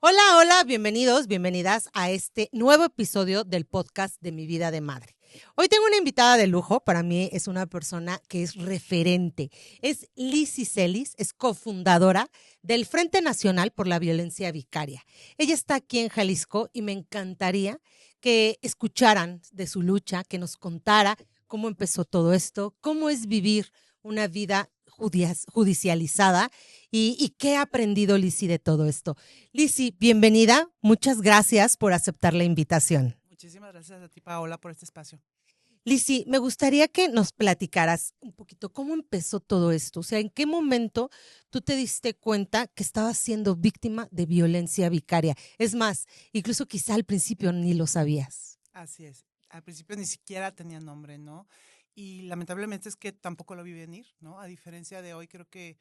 Hola, hola, bienvenidos, bienvenidas a este nuevo episodio del podcast de Mi Vida de Madre. Hoy tengo una invitada de lujo, para mí es una persona que es referente. Es Lizzy Celis, es cofundadora del Frente Nacional por la Violencia Vicaria. Ella está aquí en Jalisco y me encantaría que escucharan de su lucha, que nos contara cómo empezó todo esto, cómo es vivir una vida judicializada y qué ha aprendido Lizzy de todo esto. Lizzy, bienvenida. Muchas gracias por aceptar la invitación. Muchísimas gracias a ti, Paola, por este espacio. Lizzy, me gustaría que nos platicaras un poquito cómo empezó todo esto. O sea, ¿en qué momento tú te diste cuenta que estabas siendo víctima de violencia vicaria? Es más, incluso quizá al principio ni lo sabías. Así es. Al principio ni siquiera tenía nombre, ¿no? Y lamentablemente es que tampoco lo vi venir, ¿no? A diferencia de hoy, creo que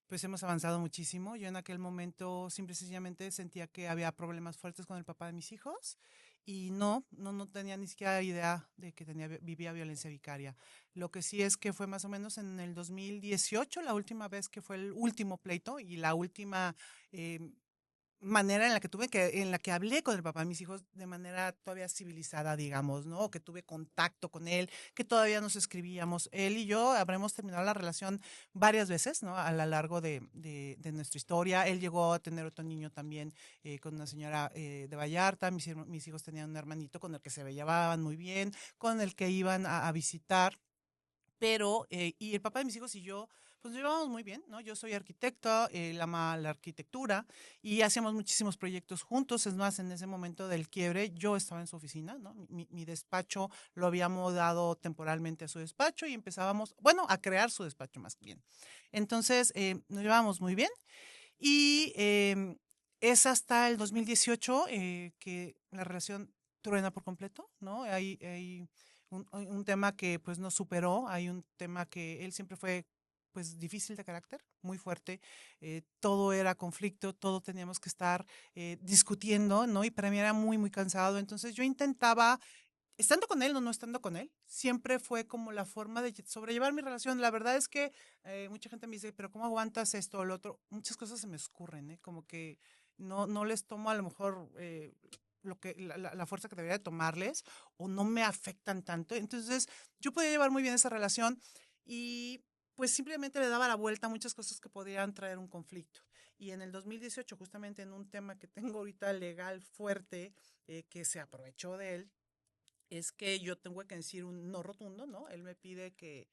pues hemos avanzado muchísimo. Yo en aquel momento simple y sencillamente sentía que había problemas fuertes con el papá de mis hijos y no tenía ni siquiera idea de que vivía violencia vicaria. Lo que sí es que fue más o menos en el 2018, la última vez que fue el último pleito y la última eh, manera en la que hablé con el papá de mis hijos de manera todavía civilizada, digamos, ¿no? Que tuve contacto con él, que todavía nos escribíamos. Él y yo habremos terminado la relación varias veces, ¿no? A lo largo de nuestra historia. Él llegó a tener otro niño también con una señora de Vallarta. Mis hijos tenían un hermanito con el que se llevaban muy bien, con el que iban a visitar. Pero, y el papá de mis hijos y yo, pues nos llevábamos muy bien, ¿no? Yo soy arquitecta, él ama la arquitectura y hacíamos muchísimos proyectos juntos. Es más, en ese momento del quiebre, yo estaba en su oficina, ¿no? Mi despacho lo habíamos dado temporalmente a su despacho y empezábamos, bueno, a crear su despacho más bien. Entonces, nos llevábamos muy bien y es hasta el 2018 que la relación truena por completo, ¿no? Hay un tema que pues nos superó, hay un tema que él siempre fue pues difícil de carácter, muy fuerte, todo era conflicto, todo teníamos que estar discutiendo, ¿no? Y para mí era muy cansado, entonces yo intentaba, estando con él o no estando con él, siempre fue como la forma de sobrellevar mi relación. La verdad es que mucha gente me dice, pero ¿cómo aguantas esto o lo otro? Muchas cosas se me escurren, ¿eh? Como que no les tomo a lo mejor la fuerza que debería de tomarles o no me afectan tanto. Entonces, yo podía llevar muy bien esa relación y pues simplemente le daba la vuelta a muchas cosas que podrían traer un conflicto. Y en el 2018, justamente en un tema que tengo ahorita legal fuerte, que se aprovechó de él, es que yo tengo que decir un no rotundo, ¿no? Él me pide que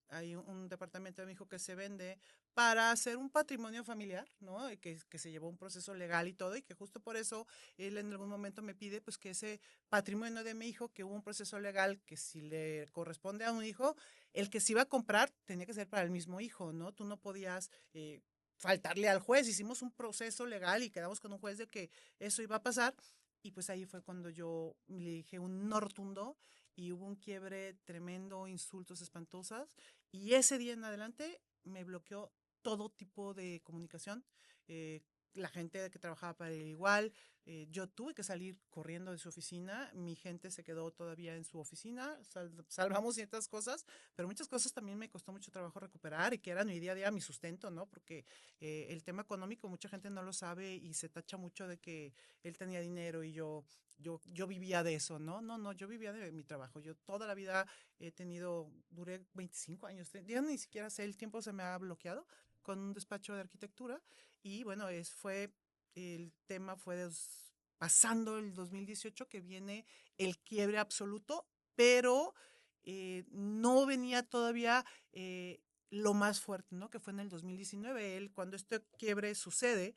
hay un departamento de mi hijo que se vende para hacer un patrimonio familiar, ¿no? Y que se llevó un proceso legal y todo, y que justo por eso él en algún momento me pide pues que ese patrimonio de mi hijo, que hubo un proceso legal que si le corresponde a un hijo, el que se iba a comprar tenía que ser para el mismo hijo, ¿no? Tú no podías faltarle al juez, hicimos un proceso legal y quedamos con un juez de que eso iba a pasar, y pues ahí fue cuando yo le dije un no rotundo y hubo un quiebre tremendo, insultos espantosas. Y ese día en adelante me bloqueó todo tipo de comunicación. Eh, la gente que trabajaba para él igual, yo tuve que salir corriendo de su oficina, mi gente se quedó todavía en su oficina, salvamos ciertas cosas, pero muchas cosas también me costó mucho trabajo recuperar y que eran mi día a día, mi sustento, ¿no? Porque el tema económico mucha gente no lo sabe y se tacha mucho de que él tenía dinero y yo vivía de eso, ¿no? No, yo vivía de mi trabajo. Yo toda la vida he tenido, duré 25 años, ya ni siquiera sé, el tiempo se me ha bloqueado con un despacho de arquitectura y bueno, el tema fue pasando el 2018 que viene el quiebre absoluto, pero no venía todavía lo más fuerte, ¿no? Que fue en el 2019. Él, cuando este quiebre sucede,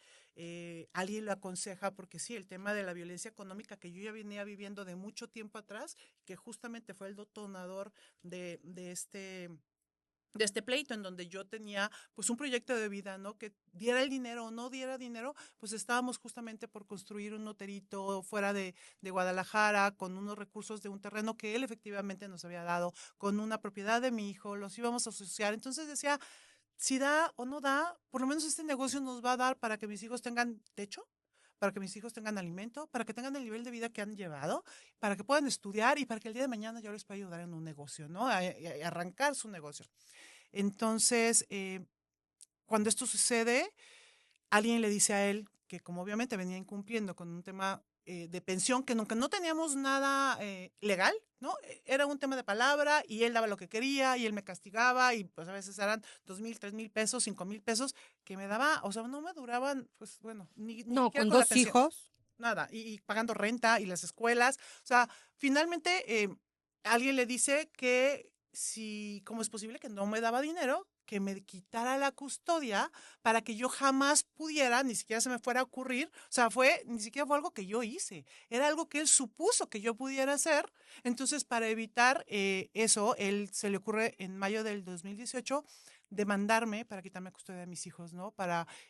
alguien lo aconseja, porque sí, el tema de la violencia económica que yo ya venía viviendo de mucho tiempo atrás, que justamente fue el detonador de este pleito en donde yo tenía pues un proyecto de vida, ¿no? Que diera el dinero o no diera dinero, pues estábamos justamente por construir un hotelito fuera de Guadalajara con unos recursos de un terreno que él efectivamente nos había dado, con una propiedad de mi hijo, los íbamos a asociar. Entonces decía, si da o no da, por lo menos este negocio nos va a dar para que mis hijos tengan techo, para que mis hijos tengan alimento, para que tengan el nivel de vida que han llevado, para que puedan estudiar y para que el día de mañana yo les pueda ayudar en un negocio, ¿no? A arrancar su negocio. Entonces, cuando esto sucede, alguien le dice a él que como obviamente venía incumpliendo con un tema de pensión, que nunca no teníamos nada legal, ¿no? Era un tema de palabra y él daba lo que quería y él me castigaba y pues a veces eran 2,000, 3,000 pesos, 5,000 pesos que me daba, o sea, no me duraban, pues bueno, ni No, siquiera con con la dos pensión, hijos. nada, y pagando renta y las escuelas. O sea, finalmente alguien le dice que si, ¿cómo es posible que no me daba dinero? Que me quitara la custodia para que yo jamás pudiera, ni siquiera se me fuera a ocurrir, o sea, ni siquiera fue algo que yo hice, era algo que él supuso que yo pudiera hacer. Entonces, para evitar eso, él se le ocurre en mayo del 2018 demandarme para quitarme custodia de mis hijos, ¿no?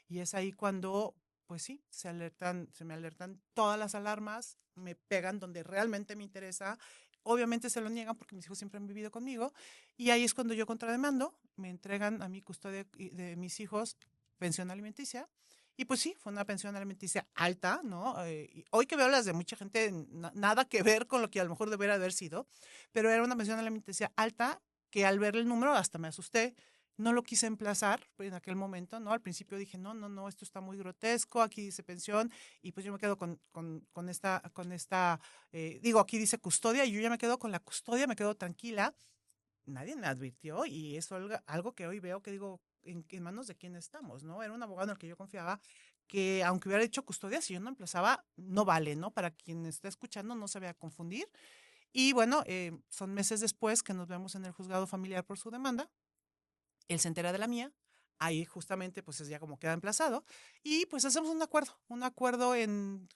Y es ahí cuando pues sí, se me alertan todas las alarmas, me pegan donde realmente me interesa. Obviamente se lo niegan porque mis hijos siempre han vivido conmigo. Y ahí es cuando yo contrademando, me entregan a mi custodia de mis hijos pensión alimenticia. Y pues sí, fue una pensión alimenticia alta, ¿no? Y hoy que veo las de mucha gente, nada que ver con lo que a lo mejor debería haber sido, pero era una pensión alimenticia alta que al ver el número hasta me asusté. No lo quise emplazar en aquel momento, ¿no? Al principio dije, no, no, no, esto está muy grotesco, aquí dice pensión, y pues yo me quedo digo, aquí dice custodia, y yo ya me quedo con la custodia, me quedo tranquila. Nadie me advirtió, y eso es algo que hoy veo que digo, en manos de quién estamos, ¿no? Era un abogado en el que yo confiaba, que aunque hubiera hecho custodia, si yo no emplazaba, no vale, ¿no? Para quien está escuchando, no se vaya a confundir. Y bueno, son meses después que nos vemos en el juzgado familiar por su demanda. Él se entera de la mía, ahí justamente pues es ya como queda emplazado y pues hacemos un acuerdo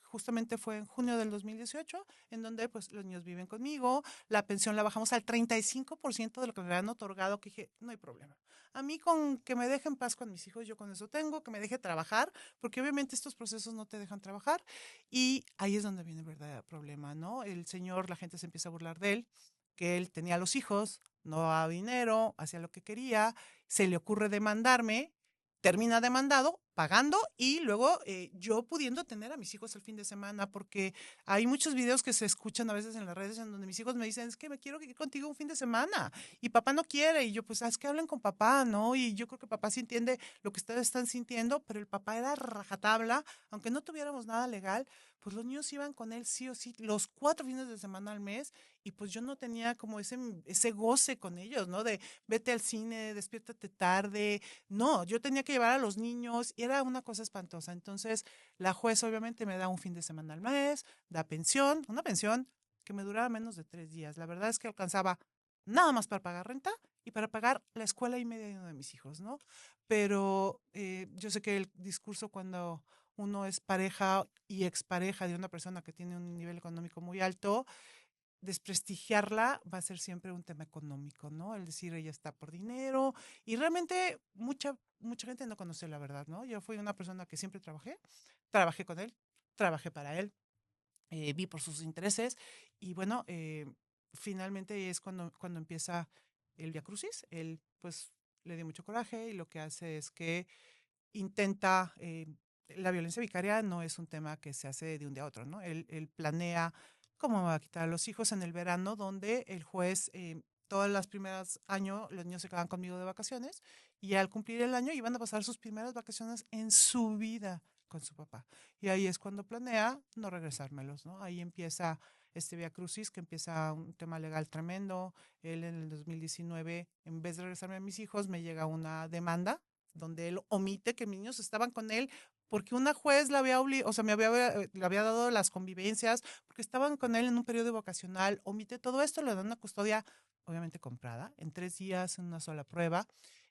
justamente fue en junio del 2018, en donde pues los niños viven conmigo, la pensión la bajamos al 35% de lo que me habían otorgado, que dije, no hay problema. A mí con que me dejen paz con mis hijos, yo con eso tengo, que me deje trabajar, porque obviamente estos procesos no te dejan trabajar y ahí es donde viene el verdadero problema, ¿no? El señor, la gente se empieza a burlar de él, que él tenía los hijos, no daba dinero, hacía lo que quería, se le ocurre demandarme, termina demandado, pagando y luego yo pudiendo tener a mis hijos el fin de semana, porque hay muchos videos que se escuchan a veces en las redes en donde mis hijos me dicen, es que me quiero ir contigo un fin de semana y papá no quiere y yo pues, es que hablen con papá, ¿no? Y yo creo que papá sí entiende lo que ustedes están sintiendo, pero el papá era rajatabla, aunque no tuviéramos nada legal, pues los niños iban con él sí o sí los 4 fines de semana al mes y pues yo no tenía como ese goce con ellos, ¿no? De vete al cine, despiértate tarde. No, yo tenía que llevar a los niños y era una cosa espantosa. Entonces, la jueza obviamente me da un fin de semana al mes, da pensión, una pensión que me duraba menos de 3 días. La verdad es que alcanzaba nada más para pagar renta y para pagar la escuela y media de uno de mis hijos, ¿no? Pero yo sé que el discurso cuando uno es pareja y expareja de una persona que tiene un nivel económico muy alto, desprestigiarla va a ser siempre un tema económico, ¿no? El decir ella está por dinero y realmente mucha gente no conoce la verdad, ¿no? Yo fui una persona que siempre trabajé con él, trabajé para él, vi por sus intereses y bueno, finalmente es cuando empieza el Via Crucis. Él pues le dio mucho coraje y lo que hace es que intenta, la violencia vicaria no es un tema que se hace de un día a otro, ¿no? Él planea cómo me va a quitar a los hijos en el verano, donde el juez, todas las primeras años, los niños se quedaban conmigo de vacaciones y al cumplir el año iban a pasar sus primeras vacaciones en su vida con su papá. Y ahí es cuando planea no regresármelos, ¿no? Ahí empieza este Via Crucis, que empieza un tema legal tremendo. Él en el 2019, en vez de regresarme a mis hijos, me llega una demanda donde él omite que mis niños estaban con él porque una juez o sea, le había dado las convivencias, porque estaban con él en un periodo vacacional, omite todo esto, le dan una custodia, obviamente comprada, en 3 días, en una sola prueba.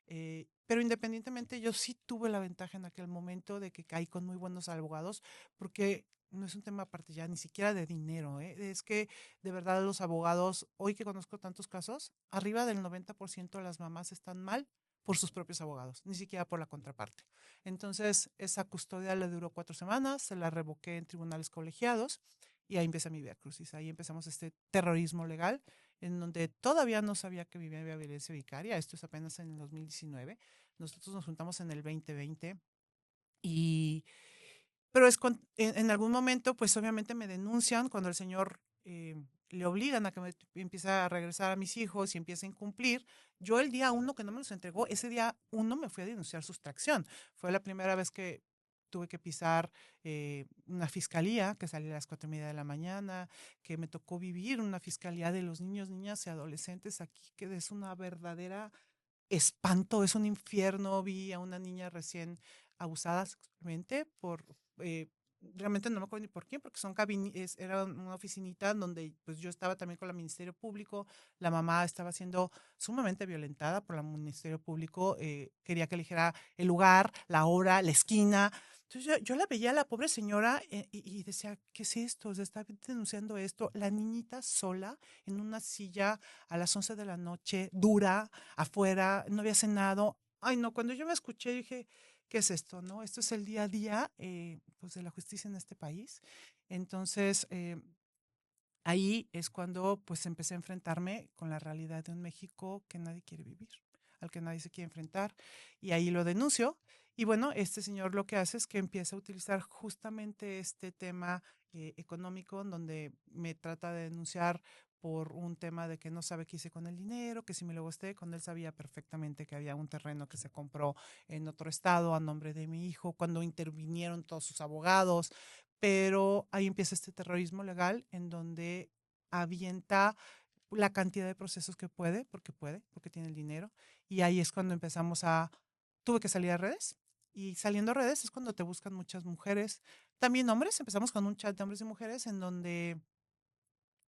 Pero independientemente, yo sí tuve la ventaja en aquel momento de que caí con muy buenos abogados, porque no es un tema aparte ya ni siquiera de dinero, ¿eh? Es que de verdad los abogados, hoy que conozco tantos casos, arriba del 90% de las mamás están mal por sus propios abogados, ni siquiera por la contraparte. Entonces, esa custodia le duró 4 semanas, se la revoqué en tribunales colegiados y ahí empieza mi vía crucis. Ahí empezamos este terrorismo legal, en donde todavía no sabía que vivía violencia vicaria. Esto es apenas en el 2019. Nosotros nos juntamos en el 2020 y pero en algún momento, pues obviamente me denuncian cuando el señor le obligan a que me empiece a regresar a mis hijos y empiece a incumplir. Yo el día 1 que no me los entregó, ese día 1 me fui a denunciar sustracción. Fue la primera vez que tuve que pisar una fiscalía que salía a las 4:30 de la mañana, que me tocó vivir una fiscalía de los niños, niñas y adolescentes aquí, que es una verdadera espanto, es un infierno. Vi a una niña recién abusada sexualmente por, eh, realmente no me acuerdo ni por quién, porque era una oficinita donde pues yo estaba también con el Ministerio Público, la mamá estaba siendo sumamente violentada por el Ministerio Público, quería que eligiera el lugar, la hora, la esquina. Entonces yo la veía a la pobre señora y decía, ¿qué es esto? Se está denunciando esto. La niñita sola en una silla a las 11 de la noche, dura, afuera, no había cenado. Ay, no, cuando yo me escuché dije, ¿qué es esto? ¿No? Esto es el día a día pues de la justicia en este país. Entonces, ahí es cuando pues empecé a enfrentarme con la realidad de un México que nadie quiere vivir, al que nadie se quiere enfrentar. Y ahí lo denuncio. Y bueno, este señor lo que hace es que empieza a utilizar justamente este tema económico, en donde me trata de denunciar por un tema de que no sabe qué hice con el dinero, que si me lo gasté, cuando él sabía perfectamente que había un terreno que se compró en otro estado a nombre de mi hijo, cuando intervinieron todos sus abogados, pero ahí empieza este terrorismo legal en donde avienta la cantidad de procesos que puede, porque tiene el dinero, y ahí es cuando tuve que salir a redes, y saliendo a redes es cuando te buscan muchas mujeres, también hombres, empezamos con un chat de hombres y mujeres en donde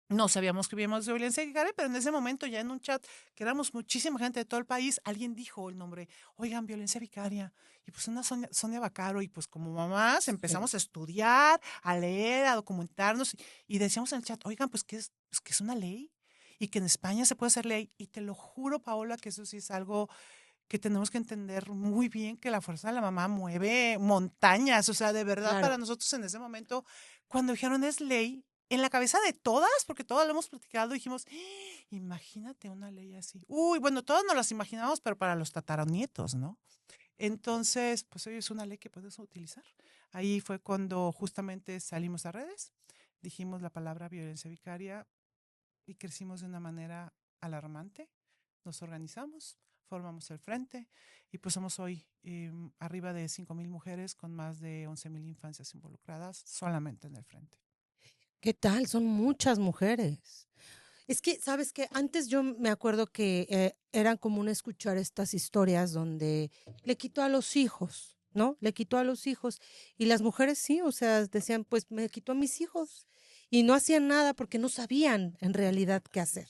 no sabíamos que vivíamos de violencia vicaria, pero en ese momento ya en un chat, que éramos muchísima gente de todo el país, alguien dijo el nombre, oigan, violencia vicaria, y pues una Sonia Bacaro, y pues como mamás Sí. empezamos a estudiar, a leer, a documentarnos, y decíamos en el chat, oigan, pues que es una ley, y que en España se puede hacer ley, y te lo juro, Paola, que eso sí es algo que tenemos que entender muy bien, que la fuerza de la mamá mueve montañas, o sea, de verdad para Claro. nosotros en ese momento, cuando dijeron es ley, en la cabeza de todas, porque todas lo hemos platicado, dijimos, imagínate una ley así. Uy, bueno, todas nos las imaginamos, pero para los tataranietos, ¿no? Entonces, pues hoy es una ley que puedes utilizar. Ahí fue cuando justamente salimos a redes, dijimos la palabra violencia vicaria y crecimos de una manera alarmante. Nos organizamos, formamos el frente y pues somos hoy arriba de 5,000 mujeres con más de 11,000 infancias involucradas solamente en el frente. ¿Qué tal? Son muchas mujeres. Es que, ¿sabes qué? Antes yo me acuerdo que eran común escuchar estas historias donde le quitó a los hijos, ¿no? Le quitó a los hijos. Y las mujeres sí, o sea, decían, pues me quitó a mis hijos. Y no hacían nada porque no sabían en realidad qué hacer,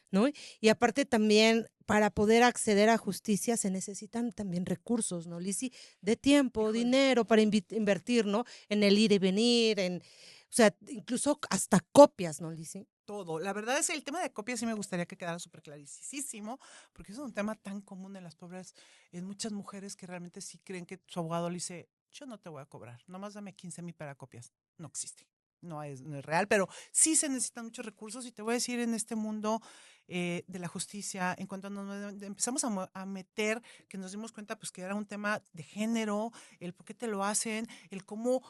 ¿no? Y aparte también para poder acceder a justicia se necesitan también recursos, ¿no, Lizzy? De tiempo, Híjole, dinero para invertir, ¿no? En el ir y venir, o sea, incluso hasta copias, ¿no, Lizzy? todo. La verdad es que el tema de copias sí me gustaría que quedara súper clarísimo, porque es un tema tan común en las pobres, en muchas mujeres que realmente sí creen que su abogado le dice, yo no te voy a cobrar, nomás dame 15,000 para copias. No existe. No es real, pero sí se necesitan muchos recursos y te voy a decir en este mundo de la justicia, en cuanto empezamos a meter, que nos dimos cuenta pues que era un tema de género, el por qué te lo hacen, el cómo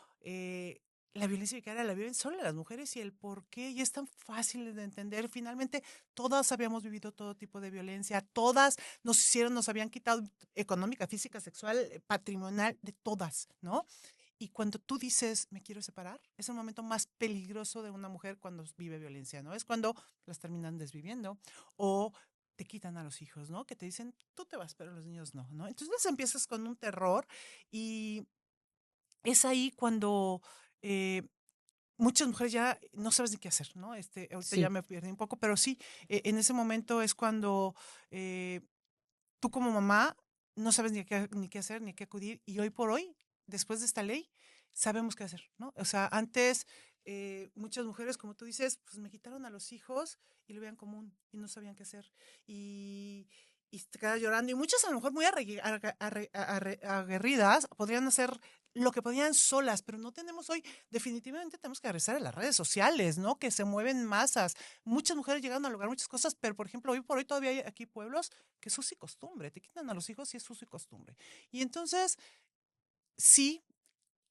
la violencia vicaria la viven solo las mujeres y el por qué, y es tan fácil de entender. Finalmente, todas habíamos vivido todo tipo de violencia, todas nos habían quitado económica, física, sexual, patrimonial, de todas, ¿no? Y cuando tú dices, me quiero separar, es el momento más peligroso de una mujer cuando vive violencia, ¿no? Es cuando las terminan desviviendo o te quitan a los hijos, ¿no? Que te dicen, tú te vas, pero los niños no, ¿no? Entonces empiezas con un terror y es ahí cuando muchas mujeres ya no sabes ni qué hacer, ¿no? Ahorita ya Sí. me perdí un poco, pero sí, en ese momento es cuando eh, tú como mamá no sabes ni qué hacer, ni a qué acudir, y hoy por hoy, después de esta ley, sabemos qué hacer, ¿no? O sea, antes muchas mujeres, como tú dices, pues me quitaron a los hijos y lo veían común y no sabían qué hacer. Y, y te quedas llorando. Y muchas a lo mejor muy aguerridas podrían hacer lo que podían solas, pero no tenemos hoy, definitivamente tenemos que regresar a las redes sociales, ¿no? Que se mueven masas. Muchas mujeres llegan a lograr muchas cosas, pero por ejemplo, hoy por hoy todavía hay aquí pueblos que es uso y costumbre, te quitan a los hijos y es uso y costumbre. Y entonces, sí,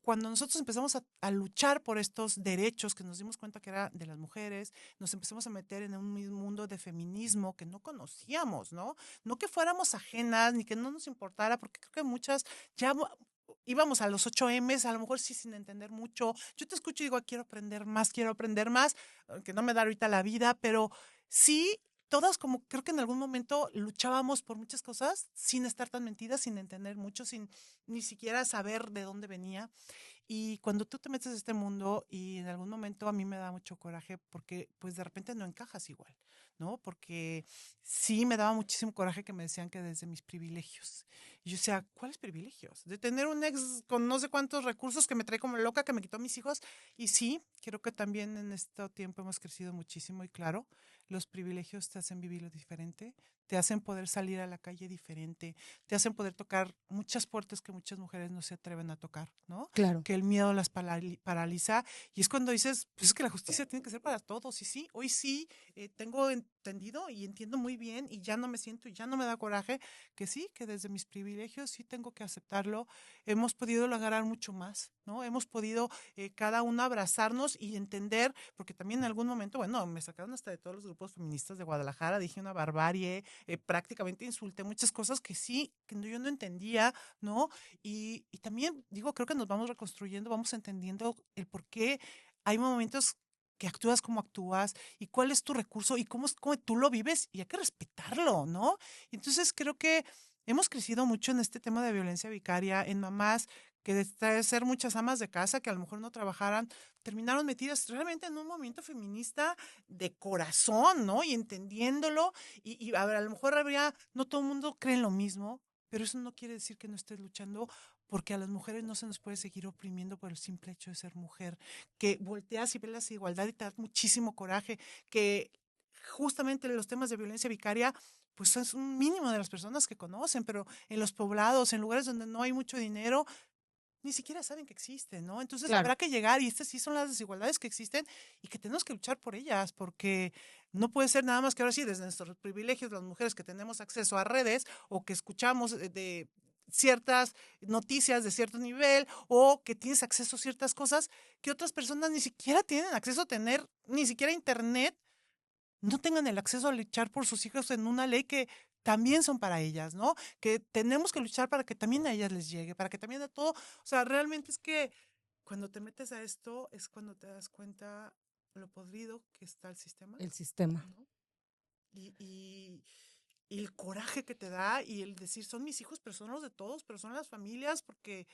cuando nosotros empezamos a luchar por estos derechos que nos dimos cuenta que era de las mujeres, nos empezamos a meter en un mismo mundo de feminismo que no conocíamos, ¿no? No que fuéramos ajenas ni que no nos importara, porque creo que muchas ya íbamos a los 8Ms, a lo mejor sí sin entender mucho. Yo te escucho y digo, quiero aprender más, que no me da ahorita la vida, pero sí, todas como creo que en algún momento luchábamos por muchas cosas sin estar tan metidas, sin entender mucho, sin ni siquiera saber de dónde venía. Y cuando tú te metes a este mundo y en algún momento a mí me da mucho coraje porque pues de repente no encajas igual, ¿no? Porque sí me daba muchísimo coraje que me decían que desde mis privilegios. Y yo decía, ¿cuáles privilegios? De tener un ex con no sé cuántos recursos que me trae como loca, que me quitó a mis hijos. Y sí, creo que también en este tiempo hemos crecido muchísimo y claro, los privilegios te hacen vivir lo diferente, te hacen poder salir a la calle diferente, te hacen poder tocar muchas puertas que muchas mujeres no se atreven a tocar, ¿no? Claro. Que el miedo las paraliza. Y es cuando dices, pues es que la justicia tiene que ser para todos. Y sí, hoy sí tengo entendido y entiendo muy bien y ya no me siento y ya no me da coraje que sí, que desde mis privilegios sí tengo que aceptarlo. Hemos podido lograr mucho más, ¿no? Hemos podido cada uno abrazarnos y entender, porque también en algún momento, bueno, me sacaron hasta de todos los grupos feministas de Guadalajara, dije una barbarie, prácticamente insulté muchas cosas que sí, yo no entendía, ¿no? Y también, digo, creo que nos vamos reconstruyendo, vamos entendiendo el por qué hay momentos que actúas como actúas y cuál es tu recurso y cómo tú lo vives y hay que respetarlo, ¿no? Entonces creo que hemos crecido mucho en este tema de violencia vicaria, en mamás que de ser muchas amas de casa que a lo mejor no trabajaran, terminaron metidas realmente en un movimiento feminista de corazón, ¿no? Y entendiéndolo, y a lo mejor habría, no todo el mundo cree en lo mismo, pero eso no quiere decir que no estés luchando porque a las mujeres no se nos puede seguir oprimiendo por el simple hecho de ser mujer, que volteas y ves la igualdad y te da muchísimo coraje, que justamente los temas de violencia vicaria, pues es un mínimo de las personas que conocen, pero en los poblados, en lugares donde no hay mucho dinero, ni siquiera saben que existen, ¿no? Entonces Claro. habrá que llegar y estas sí son las desigualdades que existen y que tenemos que luchar por ellas, porque no puede ser nada más que ahora sí, desde nuestros privilegios, las mujeres que tenemos acceso a redes o que escuchamos de ciertas noticias de cierto nivel o que tienes acceso a ciertas cosas que otras personas ni siquiera tienen acceso a tener, ni siquiera internet, no tengan el acceso a luchar por sus hijos en una ley que también son para ellas, ¿no? Que tenemos que luchar para que también a ellas les llegue, para que también a todo, o sea, realmente es que cuando te metes a esto es cuando te das cuenta lo podrido que está el sistema, El sistema. ¿no? Y el coraje que te da y el decir, son mis hijos, pero son los de todos, pero son las familias, porque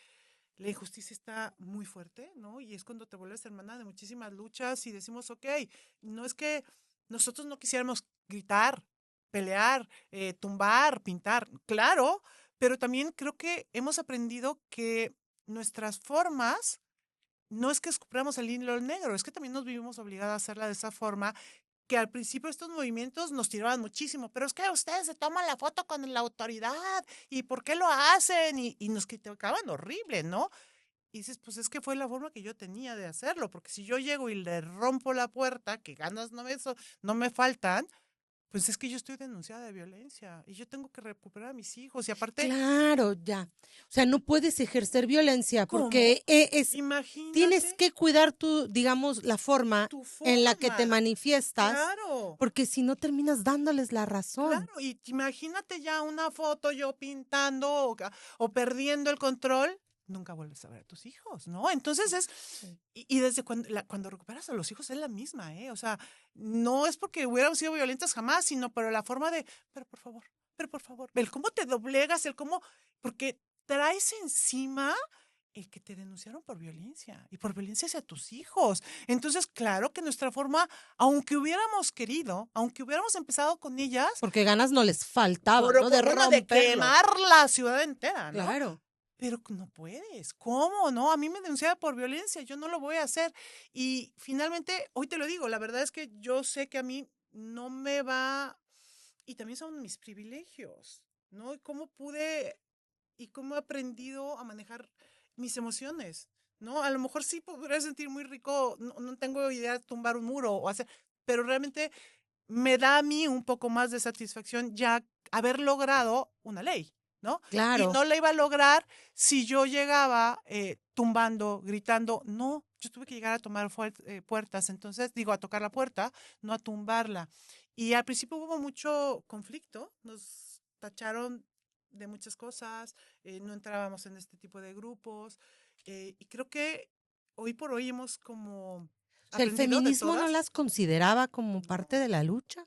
la injusticia está muy fuerte, ¿no? Y es cuando te vuelves hermana de muchísimas luchas y decimos, ok, no es que nosotros no quisiéramos gritar, pelear, tumbar, pintar, claro, pero también creo que hemos aprendido que nuestras formas no es que escupramos el hilo negro, es que también nos vivimos obligadas a hacerla de esa forma que al principio estos movimientos nos tiraban muchísimo, pero es que ustedes se toman la foto con la autoridad y por qué lo hacen y nos criticaban horrible, ¿no? Y dices, pues es que fue la forma que yo tenía de hacerlo, porque si yo llego y le rompo la puerta, que ganas no me faltan, pues es que yo estoy denunciada de violencia y yo tengo que recuperar a mis hijos. Y aparte, Claro, ya. O sea, no puedes ejercer violencia ¿cómo? porque tienes Imagínate que cuidar tu, digamos, la forma tu en la que te forma. manifiestas, Claro. porque si no terminas dándoles la razón. Claro, y imagínate ya una foto yo pintando o perdiendo el control, nunca vuelves a ver a tus hijos, ¿no? Entonces Sí. y desde cuando recuperas a los hijos es la misma, ¿eh? O sea, no es porque hubieran sido violentas jamás, sino pero la forma de, pero por favor, el cómo te doblegas, el cómo, porque traes encima el que te denunciaron por violencia y por violencia hacia tus hijos. Entonces, claro que nuestra forma, aunque hubiéramos querido, aunque hubiéramos empezado con ellas, Porque ganas no les faltaban, ¿no? De bueno, de romperlo. quemar la ciudad entera, ¿no? Claro. Pero no puedes. ¿Cómo? No, a mí me denunciaba por violencia, yo no lo voy a hacer. Y finalmente, hoy te lo digo, la verdad es que yo sé que a mí no me va, y también son mis privilegios, ¿no? Y cómo pude y cómo he aprendido a manejar mis emociones, ¿no? A lo mejor sí podría sentir muy rico, no tengo idea de tumbar un muro o hacer, pero realmente me da a mí un poco más de satisfacción ya haber logrado una ley, ¿no? Y Claro. no la iba a lograr si yo llegaba tumbando, gritando, no, yo tuve que llegar a tomar puertas, entonces digo, a tocar la puerta, no a tumbarla. Y al principio hubo mucho conflicto, nos tacharon de muchas cosas, no entrábamos en este tipo de grupos, y creo que hoy por hoy hemos como O sea, ¿el aprendido de feminismo no todas. las consideraba como parte No, de la lucha?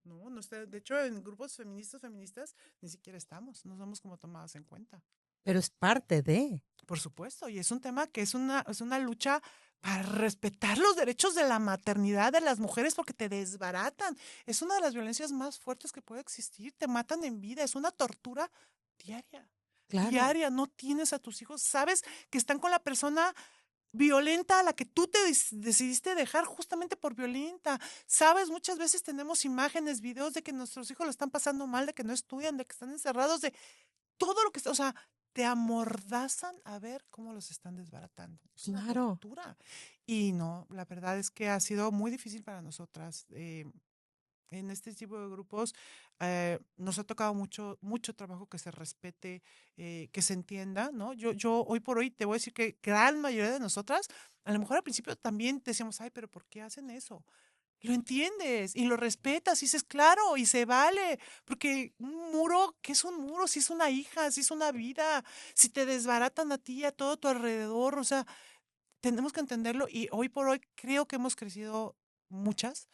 no está, de hecho en grupos feministas, ni siquiera estamos, no somos como tomadas en cuenta. Pero es parte de. Por supuesto, y es un tema que es una lucha para respetar los derechos de la maternidad de las mujeres porque te desbaratan. Es una de las violencias más fuertes que puede existir. Te matan en vida, es una tortura diaria. Claro, Diaria, no tienes a tus hijos, sabes que están con la persona violenta a la que tú te decidiste dejar justamente por violenta. Sabes, muchas veces tenemos imágenes, videos de que nuestros hijos lo están pasando mal, de que no estudian, de que están encerrados, de todo lo que está, o sea, te amordazan a ver cómo los están desbaratando. Es una claro. tortura. Y no, la verdad es que ha sido muy difícil para nosotras. En este tipo de grupos nos ha tocado mucho, mucho trabajo que se respete, que se entienda, ¿no? Yo hoy por hoy te voy a decir que gran mayoría de nosotras, a lo mejor al principio también decíamos, ay, pero ¿por qué hacen eso? Lo entiendes y lo respetas y dices, claro, y se vale, porque un muro, ¿qué es un muro? Si es una hija, si es una vida, si te desbaratan a ti y a todo tu alrededor, o sea, tenemos que entenderlo y hoy por hoy creo que hemos crecido muchas.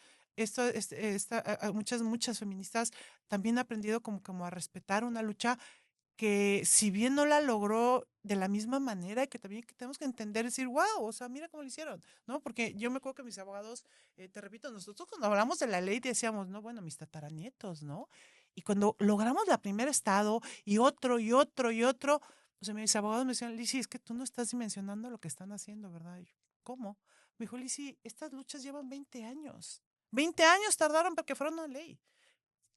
Muchas feministas también han aprendido como a respetar una lucha que si bien no la logró de la misma manera, y que también que tenemos que entender, decir, wow, o sea, mira cómo lo hicieron, ¿no? Porque yo me acuerdo que mis abogados, te repito, nosotros cuando hablamos de la ley decíamos, no, bueno, mis tataranietos, ¿no? Y cuando logramos la primer estado y otro y otro y otro, o sea, mis abogados me decían, Lizzy, es que tú no estás dimensionando lo que están haciendo, ¿verdad? Y yo, ¿cómo? Me dijo, Lizzy, estas luchas llevan 20 años. 20 años tardaron para que fuera una ley.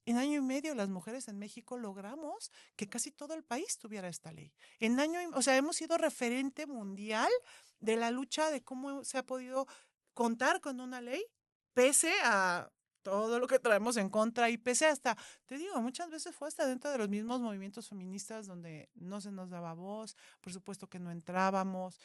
En año y medio las mujeres en México logramos que casi todo el país tuviera esta ley. O sea, hemos sido referente mundial de la lucha de cómo se ha podido contar con una ley, pese a todo lo que traemos en contra y pese hasta, te digo, muchas veces fue hasta dentro de los mismos movimientos feministas donde no se nos daba voz, por supuesto que no entrábamos.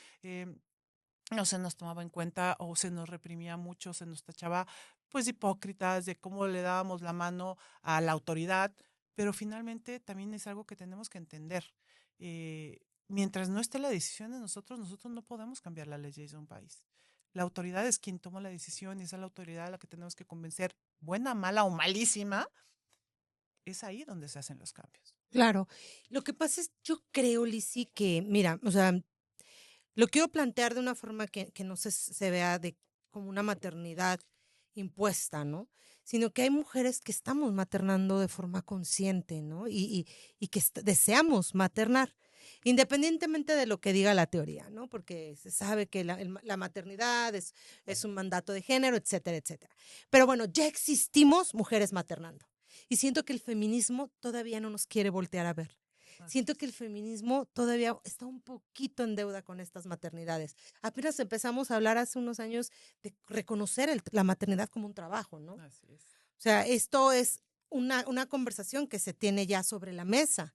No se nos tomaba en cuenta o se nos reprimía mucho, se nos tachaba pues de hipócritas, de cómo le dábamos la mano a la autoridad, pero finalmente también es algo que tenemos que entender. Mientras no esté la decisión de nosotros, nosotros no podemos cambiar las leyes de un país. La autoridad es quien toma la decisión y esa es la autoridad a la que tenemos que convencer, buena, mala o malísima, es ahí donde se hacen los cambios. Claro. Lo que pasa es, yo creo, Lizzy, que, mira, o sea, lo quiero plantear de una forma que no se vea de como una maternidad impuesta, ¿no? Sino que hay mujeres que estamos maternando de forma consciente, ¿no? Y que deseamos maternar, independientemente de lo que diga la teoría, ¿no? Porque se sabe que la maternidad es un mandato de género, etcétera, etcétera. Pero bueno, ya existimos mujeres maternando. Y siento que el feminismo todavía no nos quiere voltear a ver. Así Siento que es. el feminismo todavía está un poquito en deuda con estas maternidades. Apenas empezamos a hablar hace unos años de reconocer la maternidad como un trabajo, ¿no? O Así es. sea, esto es una conversación que se tiene ya sobre la mesa.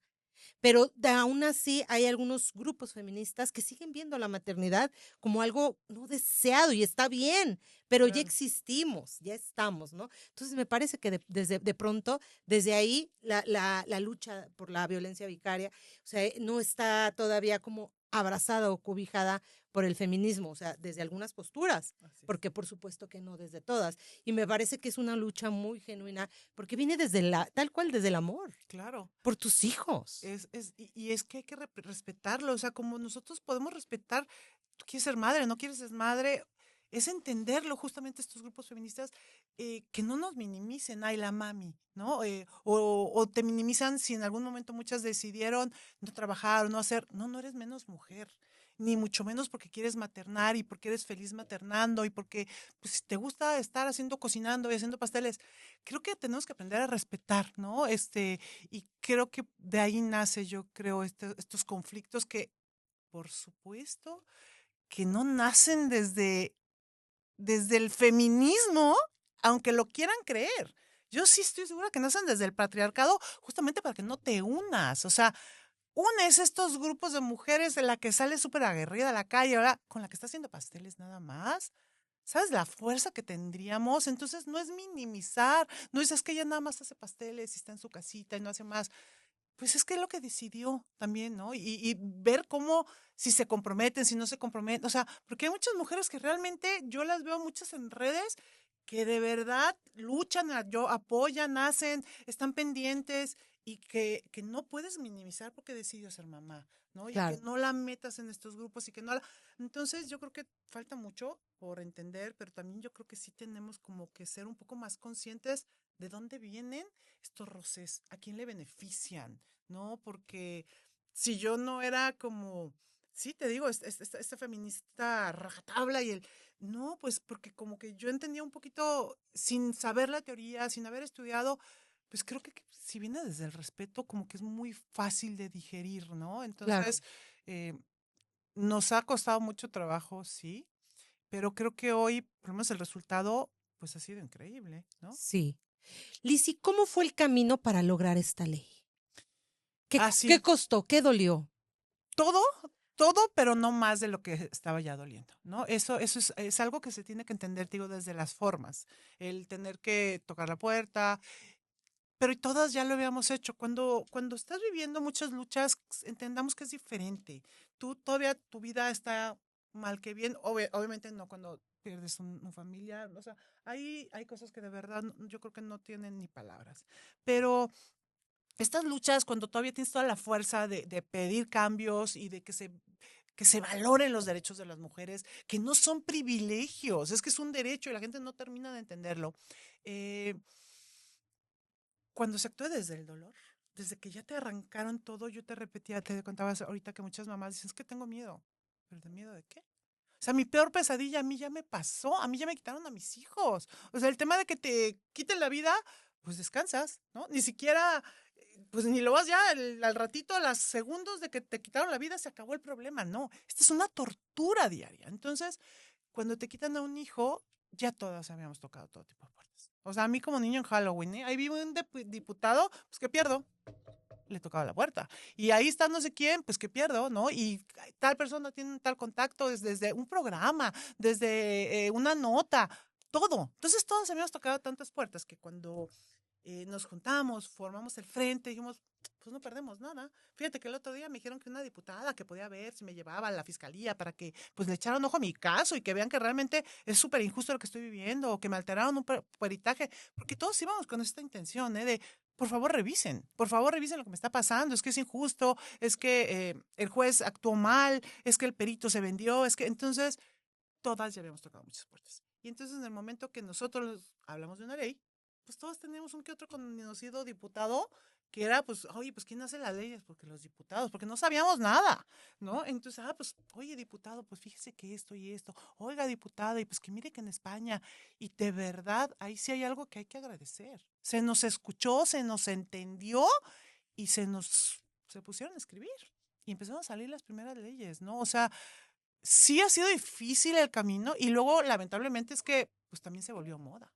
Pero aún así hay algunos grupos feministas que siguen viendo la maternidad como algo no deseado y está bien, pero ya Claro. existimos, ya estamos, ¿no? Entonces me parece que de pronto, desde ahí, la lucha por la violencia vicaria, o sea, no está todavía como abrazada o cobijada por el feminismo, o sea, desde algunas posturas, Así es. porque por supuesto que no desde todas. Y me parece que es una lucha muy genuina, porque viene desde tal cual desde el amor, Claro. por tus hijos. Y es que hay que respetarlo, o sea, como nosotros podemos respetar, tú quieres ser madre, no quieres ser madre, es entenderlo justamente estos grupos feministas, que no nos minimicen, ay, la mami, ¿no? O te minimizan si en algún momento muchas decidieron no trabajar o no hacer, no, no eres menos mujer, ni mucho menos porque quieres maternar y porque eres feliz maternando y porque pues, te gusta estar haciendo, cocinando y haciendo pasteles. Creo que tenemos que aprender a respetar, ¿no? Y creo que de ahí nace, yo creo, estos conflictos que, por supuesto, que no nacen desde el feminismo, aunque lo quieran creer. Yo sí estoy segura que nacen desde el patriarcado, justamente para que no te unas. O sea, unes estos grupos de mujeres de la que sale súper aguerrida a la calle, ahora con la que está haciendo pasteles nada más. ¿Sabes la fuerza que tendríamos? Entonces no es minimizar, no es que ella nada más hace pasteles y está en su casita y no hace más. pues es que es lo que decidió también, ¿no? Y ver cómo, si se comprometen, si no se comprometen, o sea, porque hay muchas mujeres que realmente, yo las veo muchas en redes, que de verdad luchan, apoyan, hacen, están pendientes y que no puedes minimizar porque decidió ser mamá, ¿no? Y que Claro. no la metas en estos grupos y que no la... Entonces yo creo que falta mucho por entender, pero también yo creo que sí tenemos como que ser un poco más conscientes de dónde vienen estos roces, a quién le benefician, ¿no? Porque si yo no era como, sí, te digo, esta feminista rajatabla y el, no, pues porque como que yo entendía un poquito, sin saber la teoría, sin haber estudiado, pues creo que si viene desde el respeto, como que es muy fácil de digerir, ¿no? Claro. Entonces, eh, nos ha costado mucho trabajo, sí, pero creo que hoy, por lo menos el resultado, pues ha sido increíble, ¿no? Sí. Lizzy, ¿cómo fue el camino para lograr esta ley? ¿Qué Así, costó? ¿Qué dolió? todo, todo, pero no más de lo que estaba ya doliendo, ¿no? Eso es algo que se tiene que entender, digo, desde las formas, el tener que tocar la puerta, pero todas ya lo habíamos hecho. Cuando estás viviendo muchas luchas, entendamos que es diferente. Tú todavía tu vida está mal que bien, obviamente no cuando pierdes un familiar, o sea, hay cosas que de verdad yo creo que no tienen ni palabras, pero estas luchas, cuando todavía tienes toda la fuerza de pedir cambios y de que se valoren los derechos de las mujeres, que no son privilegios, es que es un derecho y la gente no termina de entenderlo. Eh, Cuando se actúa desde el dolor, desde que ya te arrancaron todo, yo te repetía, te contabas ahorita que muchas mamás dicen, es que tengo miedo. ¿Pero de miedo de qué? O sea, mi peor pesadilla a mí ya me pasó, a mí ya me quitaron a mis hijos. O sea, el tema de que te quiten la vida, pues descansas, ¿no? Ni siquiera, pues ni lo vas ya al ratito, a los segundos de que te quitaron la vida, se acabó el problema. No, esta es una tortura diaria. Entonces, cuando te quitan a un hijo, ya todas habíamos tocado todo tipo de puertas. O sea, a mí como niño en Halloween, ¿eh? Ahí vi un diputado, pues que pierdo, le tocaba la puerta. Y ahí está no sé quién, pues que pierdo, ¿no? Y tal persona tiene tal contacto desde un programa, desde una nota, todo. Entonces todos habíamos tocado tantas puertas que cuando nos juntamos, formamos el frente, dijimos, pues no perdemos nada. Fíjate que el otro día me dijeron que una diputada que podía ver si me llevaba a la fiscalía para que pues le echaran ojo a mi caso y que vean que realmente es súper injusto lo que estoy viviendo o que me alteraron un peritaje, porque todos íbamos con esta intención, ¿eh? De por favor revisen lo que me está pasando, es que es injusto, es que el juez actuó mal, es que el perito se vendió, es que entonces todas ya habíamos tocado muchas puertas. Y entonces en el momento que nosotros hablamos de una ley, pues todos tenemos un que otro conocido diputado que era, pues, oye, pues, ¿quién hace las leyes? Porque los diputados, porque no sabíamos nada, ¿no? Entonces, pues, oye, diputado, pues fíjese que esto y esto, oiga, diputada, y pues que mire que en España, y de verdad, ahí sí hay algo que hay que agradecer. Se nos escuchó, se nos entendió y se pusieron a escribir. Y empezaron a salir las primeras leyes, ¿no? O sea, sí ha sido difícil el camino y luego lamentablemente es que pues también se volvió moda.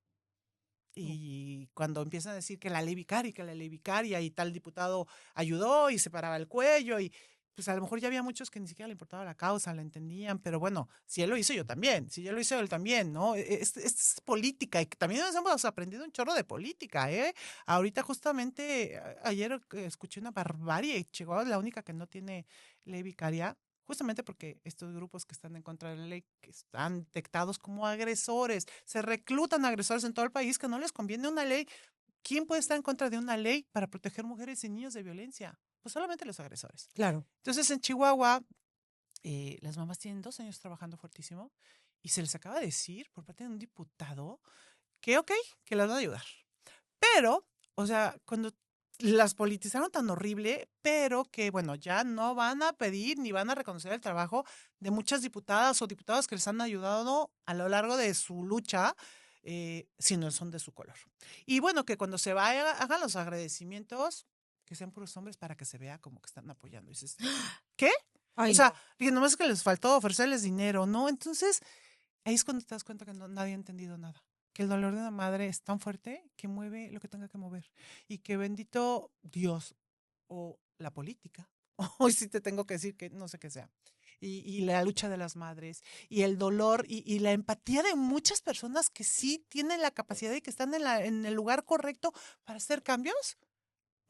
Y cuando empiezan a decir que la ley vicaria y tal diputado ayudó y se paraba el cuello y pues a lo mejor ya había muchos que ni siquiera le importaba la causa, la entendían, pero bueno, si él lo hizo yo también, si él lo hizo él también, ¿no? Es política y también nos hemos aprendido un chorro de política, ¿eh? Ahorita justamente ayer escuché una barbarie y llegó la única que no tiene ley vicaria. Justamente porque estos grupos que están en contra de la ley, que están detectados como agresores, se reclutan agresores en todo el país, que no les conviene una ley. ¿Quién puede estar en contra de una ley para proteger mujeres y niños de violencia? Pues solamente los agresores. Claro. Entonces, en Chihuahua, las mamás tienen 2 años trabajando fuertísimo y se les acaba de decir por parte de un diputado que, ok, que las va a ayudar. Pero, o sea, cuando las politizaron tan horrible, pero que, bueno, ya no van a pedir ni van a reconocer el trabajo de muchas diputadas o diputados que les han ayudado a lo largo de su lucha, si no son de su color. Y bueno, que cuando se vaya, hagan los agradecimientos, que sean puros hombres para que se vea como que están apoyando. Y dices, ¿qué? O Ay, sea, no. dije, nomás es que les faltó ofrecerles dinero, ¿no? Entonces, ahí es cuando te das cuenta que nadie ha entendido nada. Que el dolor de una madre es tan fuerte que mueve lo que tenga que mover. Y que bendito Dios o la política, hoy sí te tengo que decir que no sé qué sea. Y la lucha de las madres y el dolor y la empatía de muchas personas que sí tienen la capacidad y que están en el lugar correcto para hacer cambios,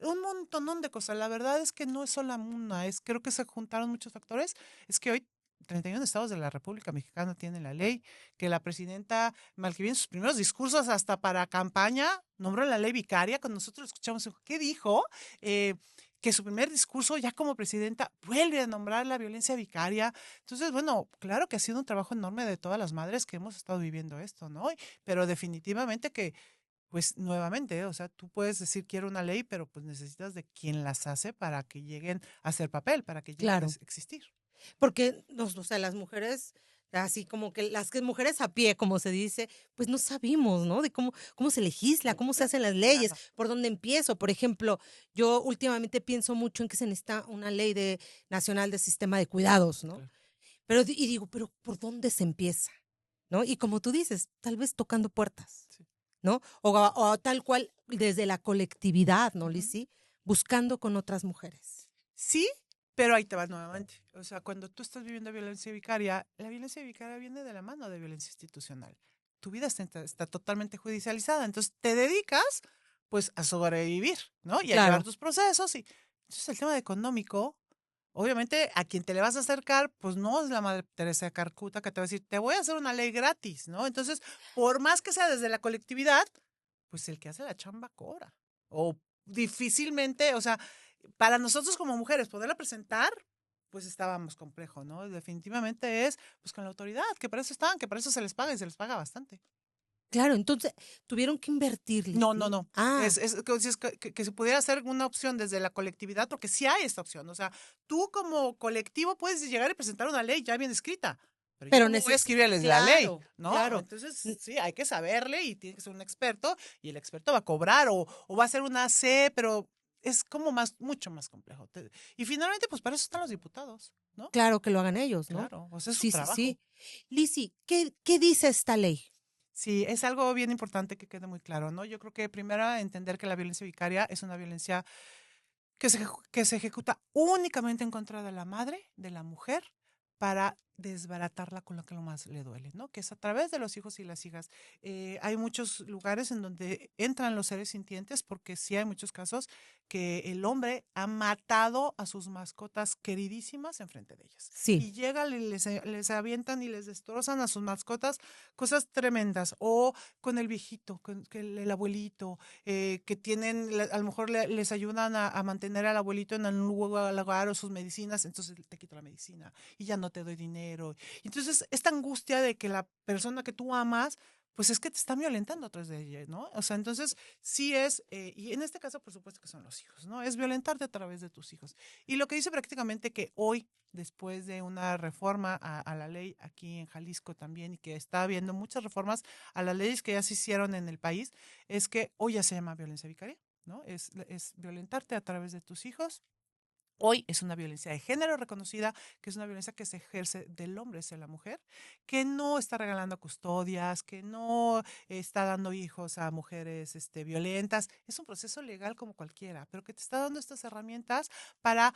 un montonón de cosas. La verdad es que no es solo una, creo que se juntaron muchos factores. Es que hoy 31 estados de la República Mexicana tienen la ley, que la presidenta Malquivir en sus primeros discursos hasta para campaña nombró la ley vicaria. Cuando nosotros escuchamos, ¿qué dijo? Eh, que su primer discurso ya como presidenta vuelve a nombrar la violencia vicaria. Entonces, bueno, claro que ha sido un trabajo enorme de todas las madres que hemos estado viviendo esto, ¿no? Pero definitivamente que pues nuevamente, o sea, tú puedes decir quiero una ley, pero pues necesitas de quien las hace para que lleguen a ser papel, para que lleguen a Claro. existir. Porque, o sea, las mujeres, así como que las que mujeres a pie, como se dice, pues no sabemos, ¿no? De cómo se legisla, cómo se hacen las leyes, Nada. por dónde empiezo. Por ejemplo, yo últimamente pienso mucho en que se necesita una ley nacional de sistema de cuidados, ¿no? Claro. Pero, y digo, pero ¿por dónde se empieza? ¿No? Y como tú dices, tal vez tocando puertas, Sí. ¿no? O tal cual desde la colectividad, ¿no, Ujú. Lizzy? Buscando con otras mujeres. Sí, pero ahí te vas nuevamente. O sea, cuando tú estás viviendo violencia vicaria, la violencia vicaria viene de la mano de violencia institucional. Tu vida está totalmente judicializada, entonces te dedicas pues a sobrevivir, ¿no? Y a llevar Claro. tus procesos. Y entonces el tema de económico, obviamente a quien te le vas a acercar, pues no es la Madre Teresa de Calcuta que te va a decir, te voy a hacer una ley gratis, ¿no? Entonces, por más que sea desde la colectividad, pues el que hace la chamba cobra. O difícilmente, o sea, para nosotros como mujeres poderla presentar, pues estábamos complejo, ¿no? Definitivamente es, pues con la autoridad, que para eso están, que para eso se les paga y se les paga bastante. Claro, entonces tuvieron que invertir, No, no, Lizzy. no. Ah, Que se pudiera hacer una opción desde la colectividad, porque sí hay esta opción. O sea, tú como colectivo puedes llegar y presentar una ley ya bien escrita. Pero yo pero cómo voy a escribirles la ley, claro, ¿no? claro. Entonces, N- sí, hay que saberle y tiene que ser un experto y el experto va a cobrar o va a ser una C, pero es como mucho más complejo. Y finalmente, pues para eso están los diputados, ¿no? Claro que lo hagan ellos, ¿no? Claro, o sea, es su Sí, sí, trabajo. sí. Lizzy, ¿qué dice esta ley? Sí, es algo bien importante que quede muy claro, ¿no? Yo creo que primero entender que la violencia vicaria es una violencia que se ejecuta únicamente en contra de la madre, de la mujer, para desbaratarla con lo que lo más le duele, ¿no? Que es a través de los hijos y las hijas. Hay muchos lugares en donde entran los seres sintientes, porque sí hay muchos casos que el hombre ha matado a sus mascotas queridísimas enfrente de ellas. Sí, Y llegan y les avientan y les destrozan a sus mascotas cosas tremendas. O con el viejito, con el abuelito, que tienen, a lo mejor les ayudan a mantener al abuelito en algún lugar o sus medicinas, entonces te quito la medicina y ya no te doy dinero. Y entonces esta angustia de que la persona que tú amas, pues es que te están violentando a través de ella, ¿no? O sea, entonces sí es, y en este caso por supuesto que son los hijos, ¿no? Es violentarte a través de tus hijos. Y lo que dice prácticamente que hoy, después de una reforma a la ley aquí en Jalisco también, y que está habiendo muchas reformas a las leyes que ya se hicieron en el país, es que hoy ya se llama violencia vicaria, ¿no? Es violentarte a través de tus hijos. Hoy es una violencia de género reconocida, que es una violencia que se ejerce del hombre hacia la mujer, que no está regalando custodias, que no está dando hijos a mujeres violentas. Es un proceso legal como cualquiera, pero que te está dando estas herramientas para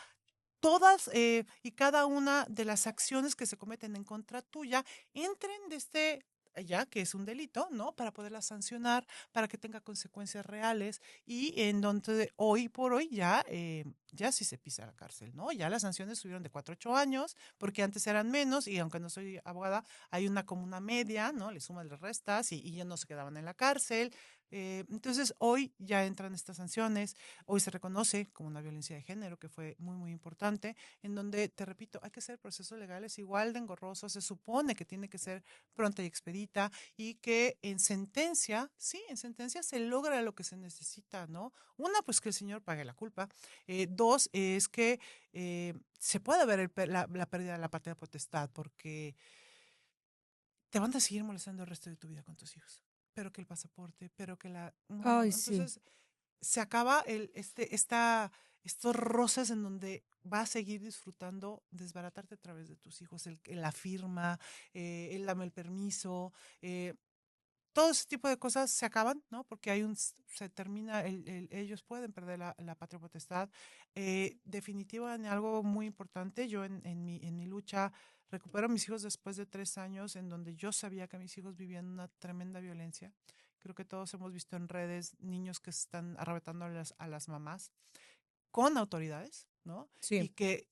todas y cada una de las acciones que se cometen en contra tuya entren de ya que es un delito, ¿no? Para poderla sancionar, para que tenga consecuencias reales y en donde hoy por hoy ya sí se pisa la cárcel, ¿no? Ya las sanciones subieron de 4 a 8 años, porque antes eran menos y aunque no soy abogada, hay una como una media, ¿no? Le sumas, le restas y ya no se quedaban en la cárcel. Entonces hoy ya entran estas sanciones. Hoy se reconoce como una violencia de género, que fue muy, muy importante, en donde, te repito, hay que hacer procesos legales igual de engorrosos, se supone que tiene que ser pronta y expedita y que en sentencia, sí, en sentencia se logra lo que se necesita, ¿no? Una, pues que el señor pague la culpa. Dos, es que se puede ver la pérdida de la patria potestad, porque te van a seguir molestando el resto de tu vida con tus hijos. Pero que el pasaporte, pero que la... No, no, ay, no. sí. Entonces, se acaba estos roces en donde vas a seguir disfrutando, desbaratarte a través de tus hijos, la firma, el dame el permiso, todo ese tipo de cosas se acaban, ¿no? Porque se termina, ellos pueden perder la patria potestad. Definitiva en algo muy importante, yo en mi lucha recupero a mis hijos después de 3 años en donde yo sabía que mis hijos vivían una tremenda violencia, Creo que todos hemos visto en redes niños que se están arrebatando a las mamás con autoridades, ¿no? Sí. Y que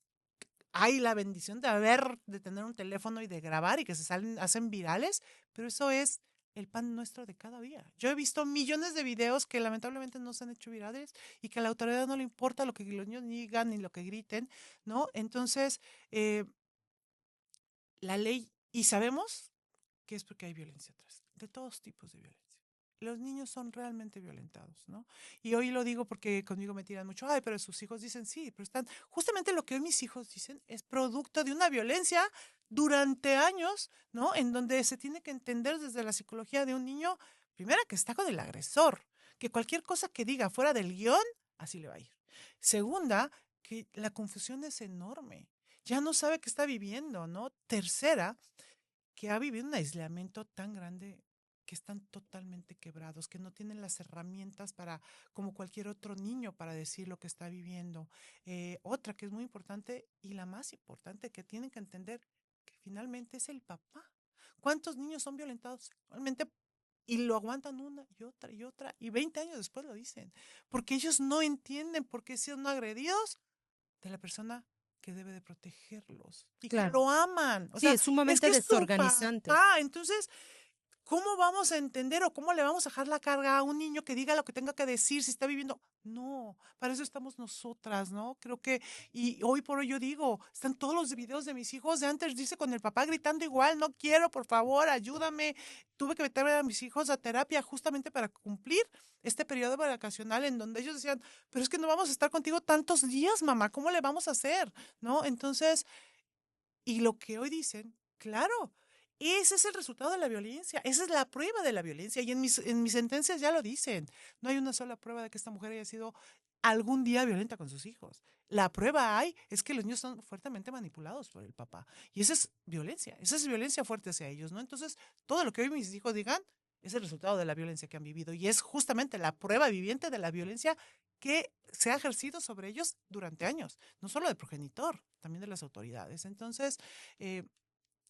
hay la bendición de tener un teléfono y de grabar y que se salen, hacen virales, pero eso es el pan nuestro de cada día. Yo he visto millones de videos que lamentablemente no se han hecho virales y que a la autoridad no le importa lo que los niños digan ni lo que griten, ¿no? Entonces, eh, la ley, y sabemos que es porque hay violencia atrás, de todos tipos de violencia. Los niños son realmente violentados, ¿no? Y hoy lo digo porque conmigo me tiran mucho, ay, pero sus hijos dicen sí, pero están, justamente lo que hoy mis hijos dicen es producto de una violencia durante años, ¿no? En donde se tiene que entender desde la psicología de un niño, primera, que está con el agresor, que cualquier cosa que diga fuera del guión, así le va a ir. Segunda, que la confusión es enorme. Ya no sabe qué está viviendo, ¿no? Tercera, que ha vivido un aislamiento tan grande que están totalmente quebrados, que no tienen las herramientas para, como cualquier otro niño, para decir lo que está viviendo. Otra que es muy importante y la más importante que tienen que entender, que finalmente es el papá. ¿Cuántos niños son violentados sexualmente y lo aguantan una y otra y 20 años después lo dicen? Porque ellos no entienden por qué son agredidos de la persona que debe de protegerlos y que Claro. lo aman. O Sí, sea, es es sumamente que es tu desorganizante. papá. Entonces, ¿cómo vamos a entender o cómo le vamos a dejar la carga a un niño que diga lo que tenga que decir si está viviendo? No, para eso estamos nosotras, ¿no? Creo que, y hoy por hoy yo digo, están todos los videos de mis hijos de antes, dice con el papá gritando igual, no quiero, por favor, ayúdame. Tuve que meterme a mis hijos a terapia justamente para cumplir este periodo vacacional en donde ellos decían, pero es que no vamos a estar contigo tantos días, mamá, ¿cómo le vamos a hacer? ¿No? Entonces, y lo que hoy dicen, claro, ese es el resultado de la violencia, esa es la prueba de la violencia. Y en mis sentencias ya lo dicen, no hay una sola prueba de que esta mujer haya sido algún día violenta con sus hijos. La prueba hay es que los niños son fuertemente manipulados por el papá. Y esa es violencia fuerte hacia ellos, ¿no? Entonces, todo lo que hoy mis hijos digan es el resultado de la violencia que han vivido y es justamente la prueba viviente de la violencia que se ha ejercido sobre ellos durante años, no solo del progenitor, también de las autoridades. Entonces, eh,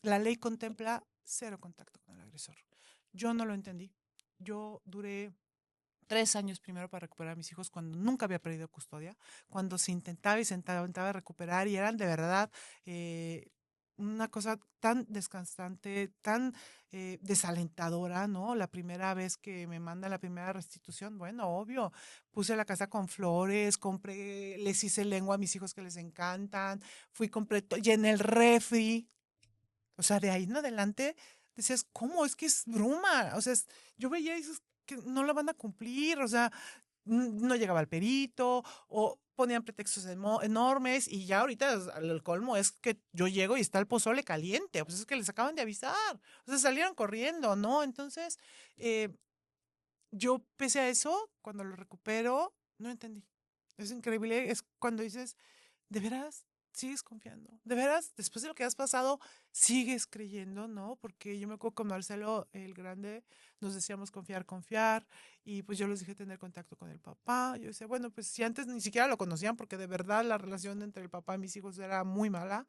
la ley contempla cero contacto con el agresor. Yo no lo entendí. Yo duré 3 años primero para recuperar a mis hijos cuando nunca había perdido custodia, cuando se intentaba y se intentaba recuperar y eran de verdad una cosa tan desgastante, tan desalentadora, ¿no? La primera vez que me mandan la primera restitución, bueno, obvio, puse la casa con flores, compré, les hice lengua a mis hijos que les encantan, fui completo, llené el refri, o sea, de ahí en adelante decías, ¿cómo? Es que es broma. O sea, yo veía y dices que no la van a cumplir, o sea, no llegaba el perito, o ponían pretextos enormes, y ya ahorita el colmo es que yo llego y está el pozole caliente, pues es que les acaban de avisar, o sea, salieron corriendo, ¿no? Entonces, eh, yo pese a eso, cuando lo recupero, no entendí. Es increíble, es cuando dices, ¿de veras sigues confiando? ¿De veras, después de lo que has pasado, sigues creyendo, no? Porque yo me acuerdo con Marcelo el Grande, nos decíamos confiar, confiar, y pues yo les dije tener contacto con el papá. Yo decía, bueno, pues si antes ni siquiera lo conocían, porque de verdad la relación entre el papá y mis hijos era muy mala,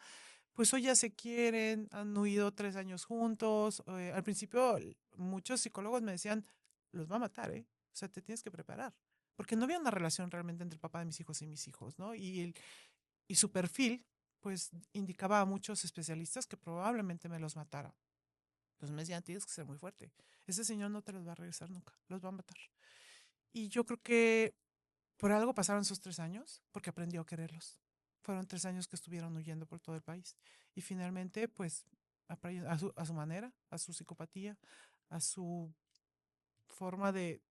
pues hoy ya se quieren, han huido 3 años juntos. Al principio, muchos psicólogos me decían, los va a matar, ¿eh? O sea, te tienes que preparar. Porque no había una relación realmente entre el papá de mis hijos y mis hijos, ¿no? Y su perfil, pues, indicaba a muchos especialistas que probablemente me los matara. Entonces me decían, tienes que ser muy fuerte. Ese señor no te los va a regresar nunca, los va a matar. Y yo creo que por algo pasaron esos 3 años, porque aprendió a quererlos. Fueron 3 años que estuvieron huyendo por todo el país. Y finalmente, pues, a su manera, a su psicopatía, a su forma de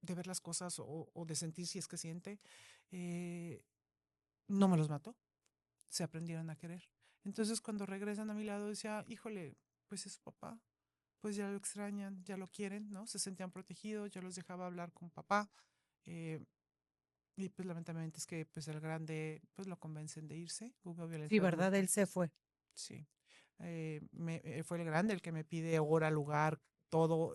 ver las cosas o de sentir si es que siente, eh, no me los mató, se aprendieron a querer. Entonces cuando regresan a mi lado decía, híjole, pues es su papá, pues ya lo extrañan, ya lo quieren, ¿no? Se sentían protegidos, yo los dejaba hablar con papá. eh, y pues lamentablemente es que pues el grande pues lo convencen de irse, hubo Sí, violencia ¿verdad? Él se fue. sí. Fue el grande el que me pide hora, lugar, todo.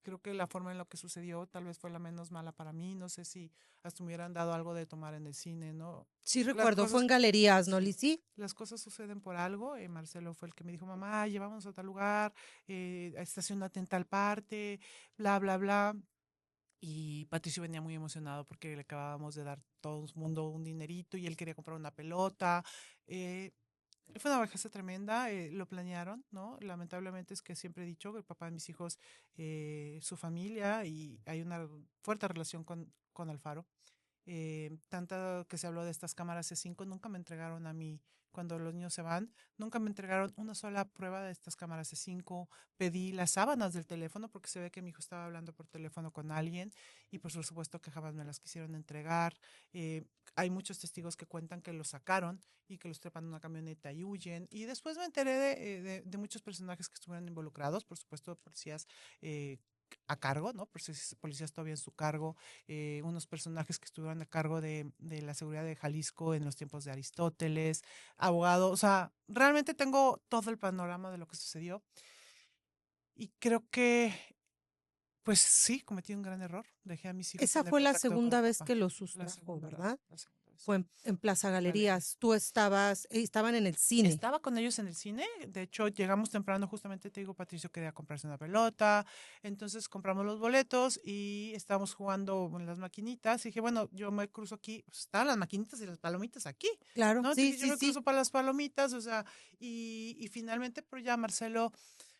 Creo que la forma en la que sucedió tal vez fue la menos mala para mí. No sé si hasta me hubieran dado algo de tomar en el cine, ¿no? Sí Las recuerdo, fue en cosas, galerías, ¿no, sí, Lizzy? las cosas suceden por algo. Marcelo fue el que me dijo, mamá, llevamos a tal lugar, estacionate en tal parte, bla, bla, bla. Y Patricio venía muy emocionado porque le acabábamos de dar todo el mundo un dinerito y él quería comprar una pelota. eh, Fue una bajeza tremenda, lo planearon, ¿no? Lamentablemente es que siempre he dicho que el papá de mis hijos, su familia, y hay una fuerte relación con Alfaro. Tanta que se habló de estas cámaras C5, nunca me entregaron a mí, cuando los niños se van, nunca me entregaron una sola prueba de estas cámaras C5. Pedí las sábanas del teléfono porque se ve que mi hijo estaba hablando por teléfono con alguien y por supuesto que jamás me las quisieron entregar. Eh, Hay muchos testigos que cuentan que los sacaron y que los trepan en una camioneta y huyen. Y después me enteré de muchos personajes que estuvieron involucrados, por supuesto, policías eh, a cargo, ¿no? Policías todavía en su cargo, unos personajes que estuvieron a cargo de la seguridad de Jalisco en los tiempos de Aristóteles, abogado, o sea, realmente tengo todo el panorama de lo que sucedió y creo que, pues sí, cometí un gran error, dejé a mis hijos Esa sin el fue la contacto con el segunda vez papá, que los la sustrajo, segunda vez, ¿verdad? la segunda vez. Fue en Plaza Galerías. Galerías. Tú estabas, estaban en el cine. Estaba con ellos en el cine, de hecho llegamos temprano, justamente te digo, Patricio quería comprarse una pelota, entonces compramos los boletos y estábamos jugando en las maquinitas y dije, bueno, yo me cruzo aquí, pues estaban las maquinitas y las palomitas aquí, Claro, ¿no? sí, Entonces yo sí, me sí. cruzo para las palomitas, o sea, y finalmente, pero ya Marcelo,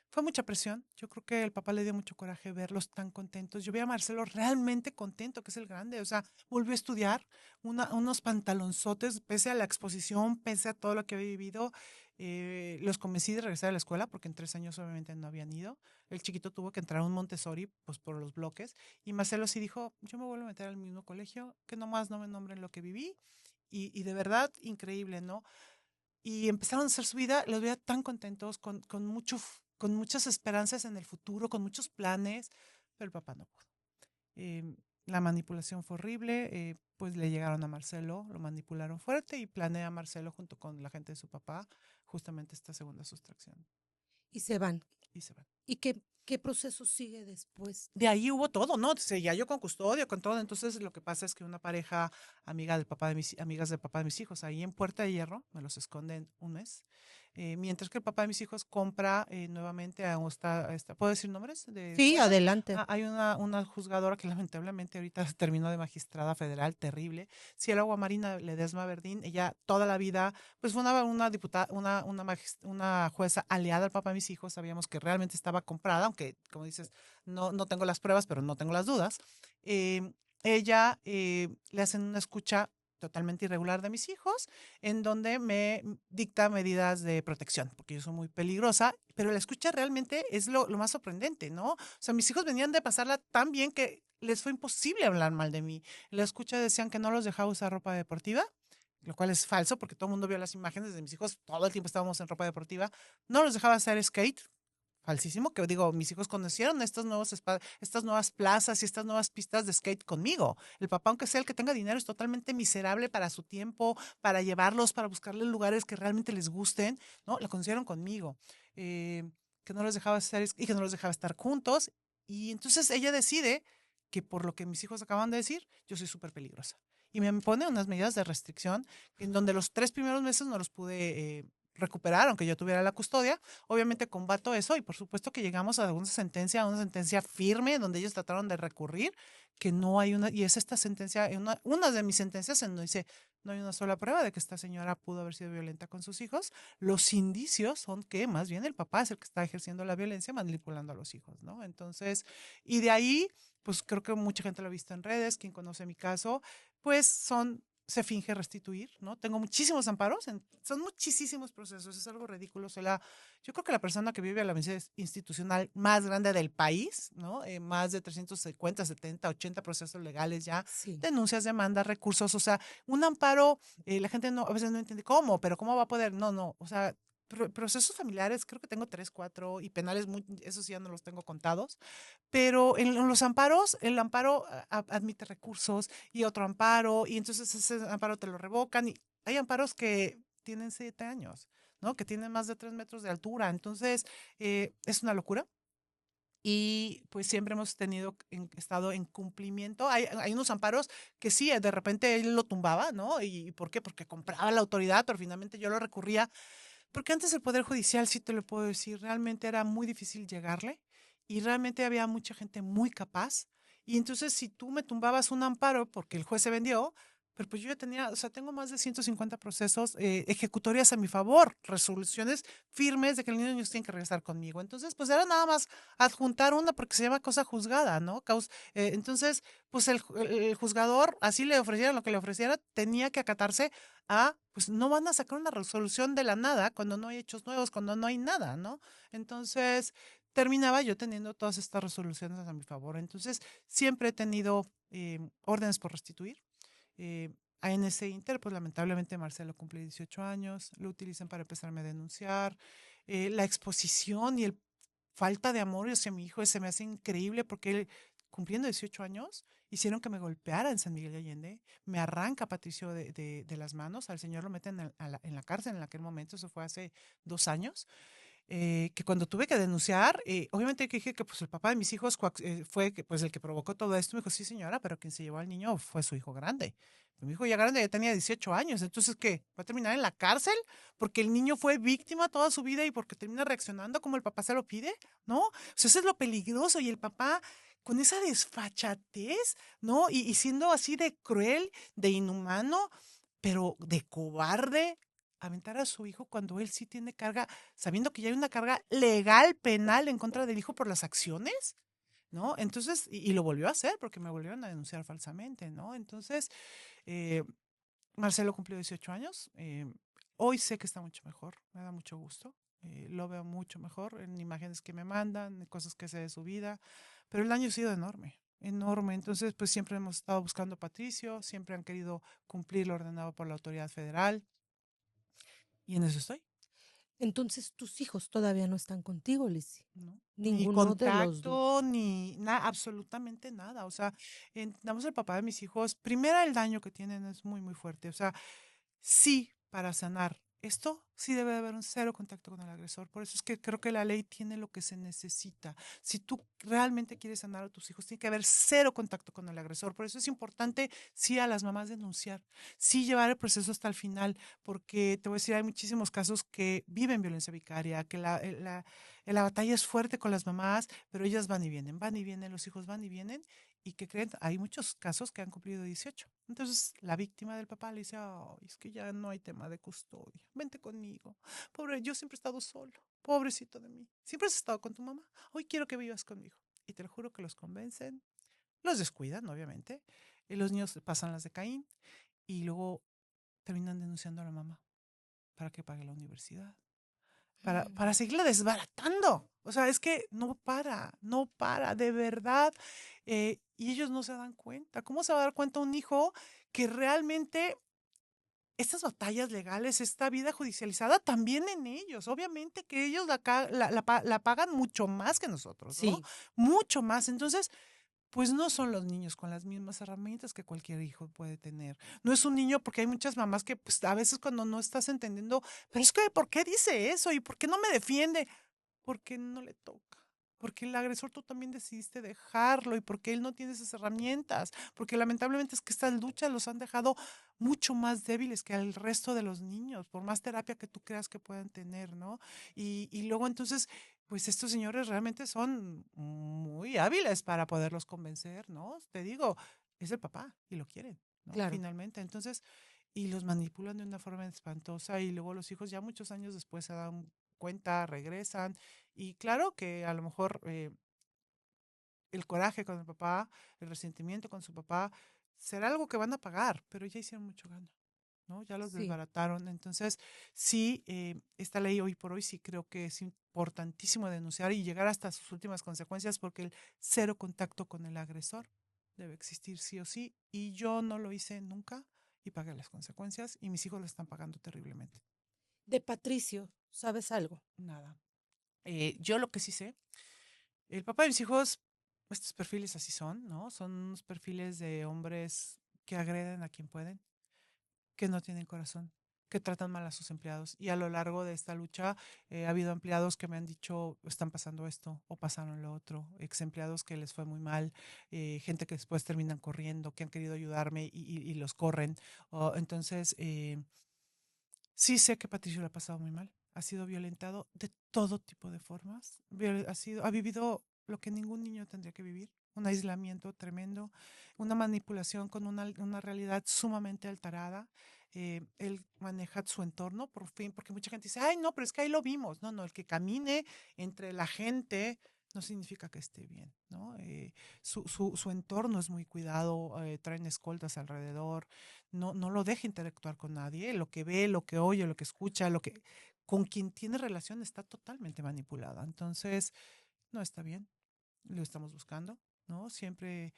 fue mucha presión, yo creo que el papá le dio mucho coraje verlos tan contentos, yo vi a Marcelo realmente contento, que es el grande, o sea, volvió a estudiar, unos pantalonzotes, pese a la exposición, pese a todo lo que había vivido, los convencí de regresar a la escuela porque en 3 años obviamente no habían ido. El chiquito tuvo que entrar a un Montessori, pues por los bloques. Y Marcelo sí dijo, yo me vuelvo a meter al mismo colegio, que nomás no me nombren lo que viví. Y de verdad, increíble, ¿no? Y empezaron a hacer su vida, los veía tan contentos, con muchas esperanzas en el futuro, con muchos planes, pero el papá no pudo. La manipulación fue horrible, pues le llegaron a Marcelo, lo manipularon fuerte y planea Marcelo junto con la gente de su papá justamente esta segunda sustracción. Y se van. Y se van. ¿Y qué proceso sigue después? De ahí hubo todo, ¿no? Seguía yo con custodia, con todo. Entonces lo que pasa es que una pareja amigas del papá de mis hijos, ahí en Puerta de Hierro, me los esconden un mes. Mientras que el papá de mis hijos compra nuevamente ¿puedo decir nombres de Sí, juezas? adelante. Hay una juzgadora que lamentablemente ahorita terminó de magistrada federal, terrible. Cielo Aguamarina Ledesma Verdín, ella toda la vida, pues fue una diputada, una jueza aliada al papá de mis hijos, sabíamos que realmente estaba comprada, aunque, como dices, no tengo las pruebas, pero no tengo las dudas. Ella le hacen una escucha totalmente irregular de mis hijos, en donde me dicta medidas de protección, porque yo soy muy peligrosa, pero la escucha realmente es lo más sorprendente, ¿no? O sea, mis hijos venían de pasarla tan bien que les fue imposible hablar mal de mí. En la escucha decían que no los dejaba usar ropa deportiva, lo cual es falso, porque todo el mundo vio las imágenes de mis hijos, todo el tiempo estábamos en ropa deportiva. No los dejaba hacer skate, falsísimo, que digo, mis hijos conocieron estas nuevas plazas y estas nuevas pistas de skate conmigo. El papá, aunque sea el que tenga dinero, es totalmente miserable para su tiempo, para llevarlos, para buscarles lugares que realmente les gusten, ¿no? Lo conocieron conmigo. Eh, que no los dejaba hacer y que no los dejaba estar juntos. Y entonces ella decide que por lo que mis hijos acaban de decir, yo soy súper peligrosa. Y me pone unas medidas de restricción en donde los 3 primeros meses no los pude recuperar, aunque yo tuviera la custodia. Obviamente combato eso y por supuesto que llegamos a una sentencia firme donde ellos trataron de recurrir, que no hay una, y es esta sentencia, una de mis sentencias en donde dice, no hay una sola prueba de que esta señora pudo haber sido violenta con sus hijos. Los indicios son que más bien el papá es el que está ejerciendo la violencia manipulando a los hijos, ¿no? Entonces, y de ahí, pues creo que mucha gente lo ha visto en redes, quien conoce mi caso, pues se finge restituir, ¿no? Tengo muchísimos amparos, son muchísimos procesos, es algo ridículo. Yo creo que la persona que vive a la violencia institucional más grande del país, ¿no? Más de 350, 70, 80 procesos legales ya, Sí. denuncias, demandas, recursos, o sea, un amparo, la gente no, a veces no entiende cómo, pero ¿cómo va a poder? No, o sea, procesos familiares, creo que tengo 3, 4 y penales, esos ya no los tengo contados, pero en los amparos, el amparo admite recursos y otro amparo, y entonces ese amparo te lo revocan. Y hay amparos que tienen 7 años, ¿no? Que tienen más de 3 metros de altura. Entonces, es una locura. y pues siempre hemos estado en cumplimiento. Hay unos amparos que sí, de repente él lo tumbaba, ¿no? ¿Y por qué? Porque compraba la autoridad, pero finalmente yo lo recurría. Porque antes el Poder Judicial, sí te lo puedo decir, realmente era muy difícil llegarle y realmente había mucha gente muy capaz. Y entonces si tú me tumbabas un amparo porque el juez se vendió, pero pues yo ya tenía, o sea, tengo más de 150 procesos, ejecutorias a mi favor, resoluciones firmes de que el niño tiene que regresar conmigo. Entonces, pues era nada más adjuntar una porque se llama cosa juzgada, ¿no? Entonces, pues el juzgador, así le ofreciera lo que le ofreciera, tenía que acatarse a, pues no van a sacar una resolución de la nada cuando no hay hechos nuevos, cuando no hay nada, ¿no? Entonces, terminaba yo teniendo todas estas resoluciones a mi favor. Entonces, siempre he tenido órdenes por restituir. En ese inter, pues lamentablemente Marcelo cumple 18 años, lo utilizan para empezarme a denunciar. La exposición y el falta de amor hacia mi hijo se me hace increíble porque él, cumpliendo 18 años, hicieron que me golpeara en San Miguel de Allende, me arranca a Patricio de las manos, al señor lo meten en la cárcel en aquel momento, eso fue hace 2 años, que cuando tuve que denunciar, obviamente que dije que pues el papá de mis hijos pues el que provocó todo esto, me dijo, sí señora, pero quien se llevó al niño fue su hijo grande. Mi hijo ya grande ya tenía 18 años, entonces ¿qué? ¿Va a terminar en la cárcel? Porque el niño fue víctima toda su vida y porque termina reaccionando como el papá se lo pide, ¿no? O sea, eso es lo peligroso y el papá con esa desfachatez, ¿no? Y siendo así de cruel, de inhumano, pero de cobarde, aventar a su hijo cuando él sí tiene carga, sabiendo que ya hay una carga legal penal en contra del hijo por las acciones, ¿no? Entonces, y lo volvió a hacer porque me volvieron a denunciar falsamente, ¿no? Entonces, eh, Marcelo cumplió 18 años. Hoy sé que está mucho mejor, me da mucho gusto. Lo veo mucho mejor en imágenes que me mandan, en cosas que sé de su vida, pero el daño ha sido enorme, enorme. Entonces, pues siempre hemos estado buscando a Patricio, siempre han querido cumplir lo ordenado por la autoridad federal y en eso estoy. Entonces, tus hijos todavía no están contigo, Lizzy. ¿No? Ni Ninguno de los dos. contacto, ni nada, absolutamente nada. O sea, entendamos el papá de mis hijos. Primera, el daño que tienen es muy, muy fuerte. O sea, sí, para sanar esto, sí debe de haber un cero contacto con el agresor. Por eso es que creo que la ley tiene lo que se necesita. Si tú realmente quieres sanar a tus hijos, tiene que haber cero contacto con el agresor. Por eso es importante, sí, a las mamás denunciar, sí llevar el proceso hasta el final, porque te voy a decir, hay muchísimos casos que viven violencia vicaria, que la batalla es fuerte con las mamás, pero ellas van y vienen, los hijos van y vienen, y que creen, hay muchos casos que han cumplido 18. Entonces la víctima del papá le dice, "Ay, es que ya no hay tema de custodia, vente conmigo. Pobre, yo siempre he estado solo, pobrecito de mí. Siempre has estado con tu mamá, hoy quiero que vivas conmigo". Y te lo juro que los convencen, los descuidan, obviamente, y los niños pasan las de Caín y luego terminan denunciando a la mamá para que pague la universidad, para seguirla desbaratando. O sea, es que no para, no para, de verdad. Y ellos no se dan cuenta. ¿Cómo se va a dar cuenta un hijo que realmente estas batallas legales, esta vida judicializada, también en ellos? Obviamente que ellos la pagan mucho más que nosotros, ¿no? Sí, Mucho más. Entonces, pues no son los niños con las mismas herramientas que cualquier hijo puede tener. No es un niño porque hay muchas mamás que pues, a veces cuando no estás entendiendo, pero es que ¿por qué dice eso? ¿Y por qué no me defiende? Porque no le toca. Porque el agresor tú también decidiste dejarlo y porque él no tiene esas herramientas. Porque lamentablemente es que estas luchas los han dejado mucho más débiles que al resto de los niños, por más terapia que tú creas que puedan tener, ¿no? Y luego entonces, pues estos señores realmente son muy hábiles para poderlos convencer, ¿no? Te digo, es el papá y lo quieren, ¿no? claro. Finalmente. Entonces, y los manipulan de una forma espantosa y luego los hijos ya muchos años después se dan cuenta, regresan y claro que a lo mejor el coraje con el papá, el resentimiento con su papá, será algo que van a pagar, pero ya hicieron mucho gano, ¿no? Ya los Sí. desbarataron. Entonces, sí, esta ley hoy por hoy sí creo que es importantísimo denunciar y llegar hasta sus últimas consecuencias porque el cero contacto con el agresor debe existir sí o sí. Y yo no lo hice nunca y pagué las consecuencias y mis hijos lo están pagando terriblemente. De Patricio, ¿sabes algo? Nada. Yo lo que sí sé, el papá de mis hijos, estos perfiles así son, ¿no? Son unos perfiles de hombres que agreden a quien pueden, que no tienen corazón, que tratan mal a sus empleados. Y a lo largo de esta lucha ha habido empleados que me han dicho, están pasando esto o pasaron lo otro, ex empleados que les fue muy mal, gente que después terminan corriendo, que han querido ayudarme y los corren. Entonces, sí sé que Patricio lo ha pasado muy mal. Ha sido violentado de todo tipo de formas. Ha vivido lo que ningún niño tendría que vivir. Un aislamiento tremendo, una manipulación con una realidad sumamente alterada. Él maneja su entorno, por fin, porque mucha gente dice, ay, no, pero es que ahí lo vimos. No, no, el que camine entre la gente no significa que esté bien, ¿no? Su entorno es muy cuidado, traen escoltas alrededor, no lo deja interactuar con nadie. Lo que ve, lo que oye, lo que escucha, con quien tiene relación está totalmente manipulada. Entonces, no está bien, lo estamos buscando, ¿no? Siempre,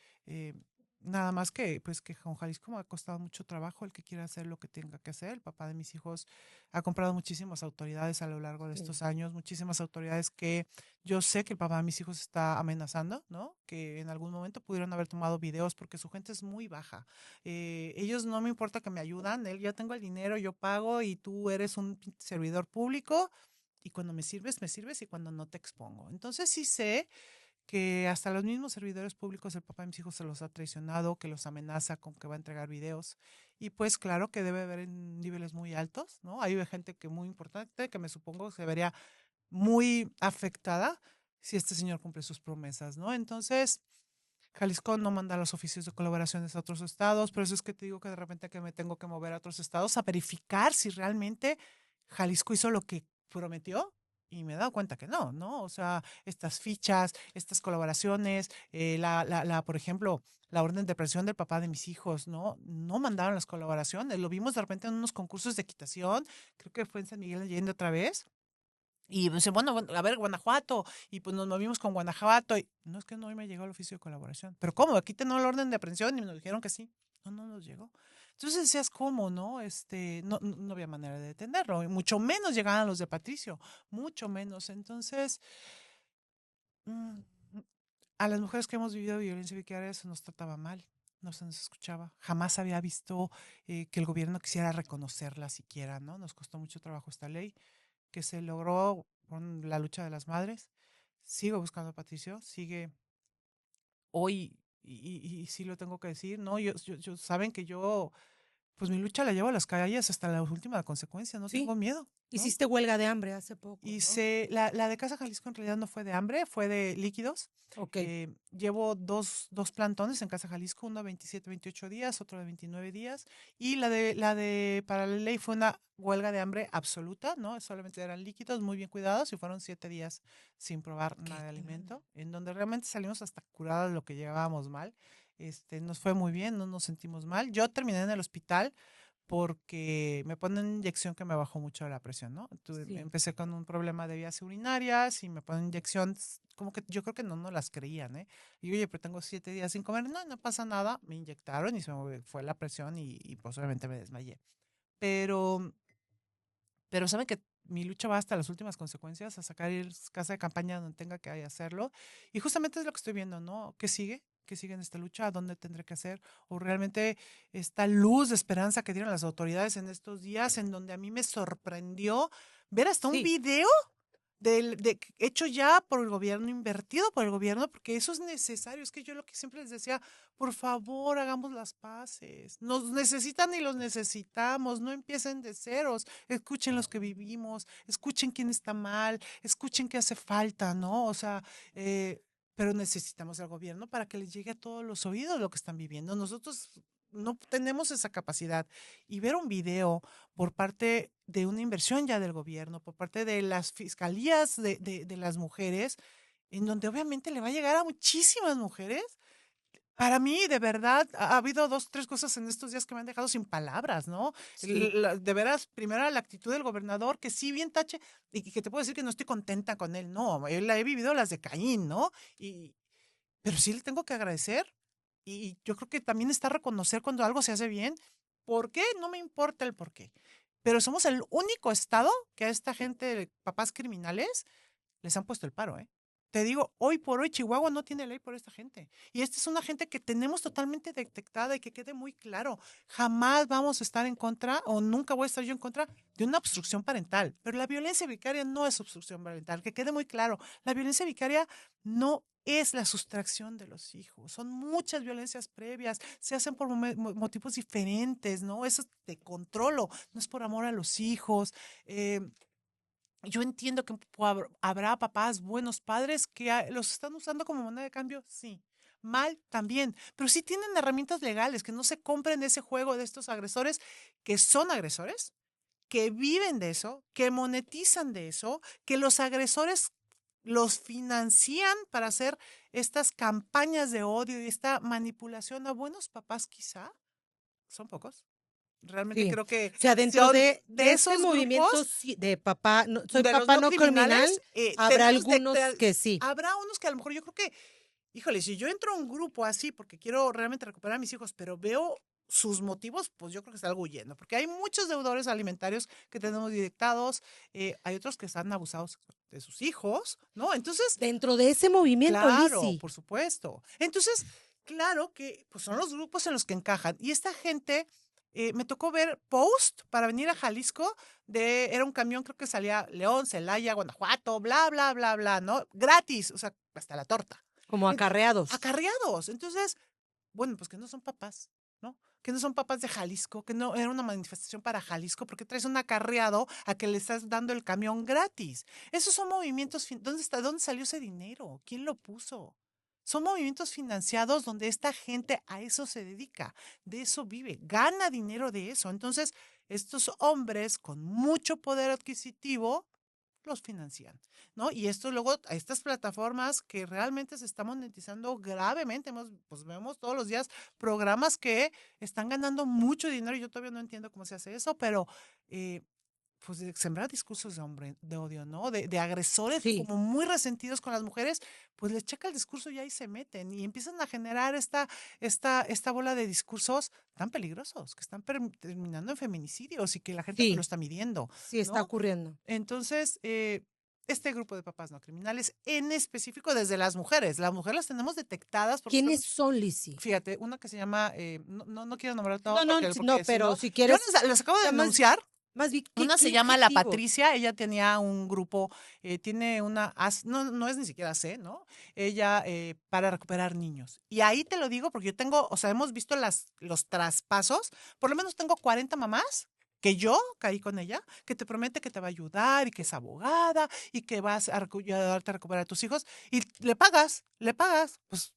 nada más que, pues que con Jalisco me ha costado mucho trabajo el que quiera hacer lo que tenga que hacer. El papá de mis hijos ha comprado muchísimas autoridades a lo largo de Sí. estos años, muchísimas autoridades que yo sé que el papá de mis hijos está amenazando, ¿no? Que en algún momento pudieron haber tomado videos porque su gente es muy baja. Ellos no me importa que me ayudan, él, yo tengo el dinero, yo pago y tú eres un servidor público y cuando me sirves y cuando no te expongo. Entonces sí sé que hasta los mismos servidores públicos, el papá de mis hijos se los ha traicionado, que los amenaza con que va a entregar videos. Y pues claro que debe haber en niveles muy altos, ¿no? Hay gente que muy importante, que me supongo se vería muy afectada si este señor cumple sus promesas, ¿no? Entonces, Jalisco no manda los oficios de colaboraciones a otros estados, por eso es que te digo que de repente que me tengo que mover a otros estados a verificar si realmente Jalisco hizo lo que prometió. Y me he dado cuenta que no, ¿no? O sea, estas fichas, estas colaboraciones, por ejemplo, la orden de presión del papá de mis hijos, ¿no? No mandaron las colaboraciones. Lo vimos de repente en unos concursos de equitación, creo que fue en San Miguel de Allende otra vez, y pues, bueno, a ver, Guanajuato, y pues nos movimos con Guanajuato, y no es que no me llegó el oficio de colaboración, pero ¿cómo? Aquí tenemos la orden de aprehensión y nos dijeron que sí. No, no nos llegó. Entonces decías, ¿cómo, no? No había manera de detenerlo, y mucho menos llegaban los de Patricio, mucho menos. Entonces, mm, a las mujeres que hemos vivido violencia vicaria se nos trataba mal, no se nos escuchaba. Jamás había visto que el gobierno quisiera reconocerla siquiera, ¿no? Nos costó mucho trabajo esta ley que se logró con la lucha de las madres. Sigo buscando a Patricio, sigue hoy, y sí lo tengo que decir, ¿no? Saben que yo, pues mi lucha la llevo a las calles hasta la última consecuencia, no tengo Sí, miedo, ¿no? hiciste huelga de hambre hace poco, ¿no? La de Casa Jalisco en realidad no fue de hambre, fue de líquidos. Ok. Llevo dos plantones en Casa Jalisco, uno de 27, 28 días, otro de 29 días. Y para la ley fue una huelga de hambre absoluta, ¿no? Solamente eran líquidos muy bien cuidados y fueron 7 días sin probar ¿Qué nada de tal? alimento, en donde realmente salimos hasta curadas de lo que llevábamos mal. Nos fue muy bien, no nos sentimos mal. Yo terminé en el hospital porque me ponen inyección que me bajó mucho la presión, ¿no? Sí. Empecé con un problema de vías urinarias y me ponen inyección, como que yo creo que no las creían, ¿eh? Y oye, pero tengo 7 días sin comer, no, no pasa nada, me inyectaron y fue la presión y pues obviamente me desmayé. Pero, pero saben que mi lucha va hasta las últimas consecuencias, a sacar ir casa de campaña donde tenga que hacerlo. Y justamente es lo que estoy viendo, ¿no? ¿Qué sigue? ¿Qué sigue en esta lucha? ¿A dónde tendré que hacer? O realmente esta luz de esperanza que dieron las autoridades en estos días, en donde a mí me sorprendió ver hasta un Sí. video hecho ya por el gobierno, invertido por el gobierno, porque eso es necesario. Es que yo lo que siempre les decía, por favor, hagamos las paces. Nos necesitan y los necesitamos. No empiecen de ceros. Escuchen los que vivimos, escuchen quién está mal, escuchen qué hace falta, ¿no? O sea, pero necesitamos al gobierno para que les llegue a todos los oídos lo que están viviendo. Nosotros no tenemos esa capacidad. Y ver un video por parte de una inversión ya del gobierno, por parte de las fiscalías de las mujeres, en donde obviamente le va a llegar a muchísimas mujeres. Para mí, de verdad, ha habido dos, tres cosas en estos días que me han dejado sin palabras, ¿no? Sí. De veras, primero la actitud del gobernador, que sí, bien tache, y que te puedo decir que no estoy contenta con él, no, él la he vivido las de Caín, ¿no? Pero sí le tengo que agradecer, y yo creo que también está reconocer cuando algo se hace bien. ¿Por qué? No me importa el por qué. Pero somos el único estado que a esta gente, papás criminales, les han puesto el paro, ¿eh? te digo, hoy por hoy Chihuahua no tiene ley por esta gente. Y esta es una gente que tenemos totalmente detectada y que quede muy claro. Jamás vamos a estar en contra o nunca voy a estar yo en contra de una obstrucción parental. Pero la violencia vicaria no es obstrucción parental, que quede muy claro. La violencia vicaria no es la sustracción de los hijos. Son muchas violencias previas, se hacen por motivos diferentes, ¿no? Eso te controlo, no es por amor a los hijos. Eh, yo entiendo que habrá papás, buenos padres, que los están usando como moneda de cambio, sí. Mal también, pero sí tienen herramientas legales, que no se compren ese juego de estos agresores, que son agresores, que viven de eso, que monetizan de eso, que los agresores los financian para hacer estas campañas de odio y esta manipulación a buenos papás, quizá. Son pocos. Realmente Sí. creo que O sea, dentro son de de este esos movimiento grupos de papá, soy de los papá no no criminal, criminales, habrá tenemos algunos que sí. habrá unos que a lo mejor yo creo que, híjole, si yo entro a un grupo así porque quiero realmente recuperar a mis hijos, pero veo sus motivos, pues yo creo que salgo huyendo, porque hay muchos deudores alimentarios que tenemos directados, hay otros que están abusados de sus hijos, ¿no? Entonces, Dentro de ese movimiento, claro, Lizzy. por supuesto. Entonces, claro que pues son los grupos en los que encajan. Y esta gente, me tocó ver post para venir a Jalisco era un camión, creo que salía León, Celaya, Guanajuato, bla, bla, bla, bla, ¿no? Gratis, o sea, hasta la torta. Como acarreados. Acarreados. Entonces, bueno, pues que no son papás, ¿no? Que no son papás de Jalisco, que no era una manifestación para Jalisco, porque traes un acarreado a que le estás dando el camión gratis. Esos son movimientos, ¿dónde está? ¿Dónde salió ese dinero? ¿Quién lo puso? Son movimientos financiados donde esta gente a eso se dedica, de eso vive, gana dinero de eso. Entonces, estos hombres con mucho poder adquisitivo los financian, ¿no? Y esto luego, a estas plataformas que realmente se están monetizando gravemente, pues vemos todos los días programas que están ganando mucho dinero, y yo todavía no entiendo cómo se hace eso, pero eh, pues de sembrar discursos de odio, ¿no? De agresores Sí. como muy resentidos con las mujeres, pues les checa el discurso y ahí se meten y empiezan a generar esta bola de discursos tan peligrosos que están terminando en feminicidios y que la gente no lo Sí, está midiendo, sí está ¿no? ocurriendo. Entonces, este grupo de papás no criminales, en específico desde las mujeres las tenemos detectadas porque ¿Quiénes son, Lizzy? fíjate, una que se llama, no quiero nombrar todo No, no, no, porque si pero no, si yo quieres, les acabo o de sea, denunciar. más bien, Una se ¿qué llama La objetivo? Patricia, ella tenía un grupo, tiene no es ni siquiera C, ¿no? Ella, para recuperar niños. Y ahí te lo digo porque yo tengo, o sea, hemos visto los traspasos, por lo menos tengo 40 mamás que yo caí con ella, que te promete que te va a ayudar y que es abogada y que vas a ayudarte a recuperar a tus hijos y le pagas, pues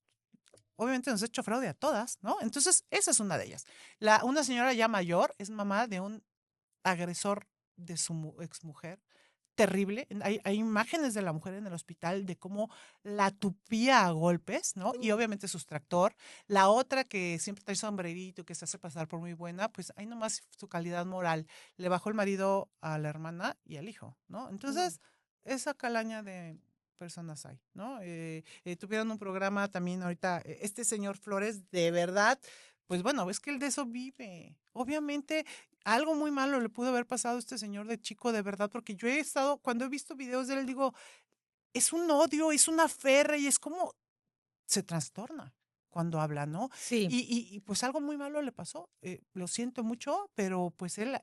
obviamente nos ha hecho fraude a todas, ¿no? Entonces, esa es una de ellas. Una señora ya mayor es mamá de un agresor de su exmujer. Terrible. Hay imágenes de la mujer en el hospital de cómo la tupía a golpes, ¿no? Y obviamente sustractor. La otra que siempre trae sombrerito, que se hace pasar por muy buena, pues ahí nomás su calidad moral. Le bajó el marido a la hermana y al hijo, ¿no? Entonces, esa calaña de personas hay, ¿no? Tuvieron un programa también ahorita, este señor Flores, de verdad, pues bueno, es que él de eso vive. Obviamente algo muy malo le pudo haber pasado a este señor de chico, de verdad, porque yo he estado, cuando he visto videos de él, digo, es un odio, es una ferra y es como se trastorna cuando habla, ¿no? Sí, Y pues algo muy malo le pasó. Lo siento mucho, pero pues él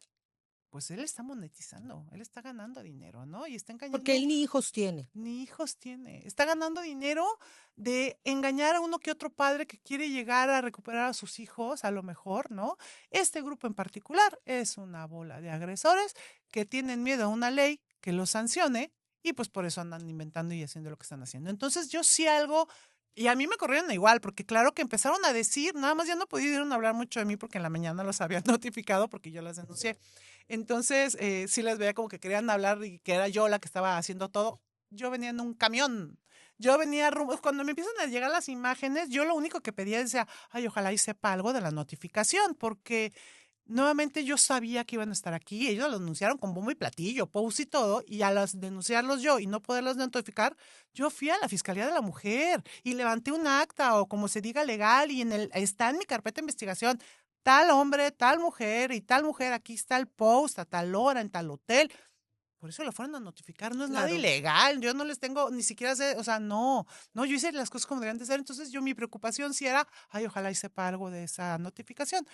está monetizando, él está ganando dinero, ¿no? Y está porque engañando, él ni hijos tiene. ni hijos tiene, está ganando dinero de engañar a uno que otro padre que quiere llegar a recuperar a sus hijos, a lo mejor, ¿no? Este grupo en particular es una bola de agresores que tienen miedo a una ley que los sancione y pues por eso andan inventando y haciendo lo que están haciendo. Entonces yo sí algo, y a mí me corrieron igual, porque claro que empezaron a decir, nada más ya no pudieron hablar mucho de mí porque en la mañana los habían notificado porque yo las denuncié. Entonces, sí les veía como que querían hablar y que era yo la que estaba haciendo todo. Yo venía en un camión. Yo venía cuando me empiezan a llegar las imágenes, yo lo único que pedía decía, ay, ojalá y sepa algo de la notificación, porque nuevamente yo sabía que iban a estar aquí. Ellos lo anunciaron con bombo y platillo, post y todo, y al denunciarlos yo y no poderlos notificar, yo fui a la Fiscalía de la Mujer y levanté un acta o como se diga legal y está en mi carpeta de investigación tal hombre, tal mujer y tal mujer, aquí está el post a tal hora en tal hotel. por eso lo fueron a notificar, no es nada Claro. ilegal, yo no les tengo, ni siquiera sé, o sea, no, yo hice las cosas como deberían de ser, entonces mi preocupación sí era, ay, ojalá y sepa algo de esa notificación.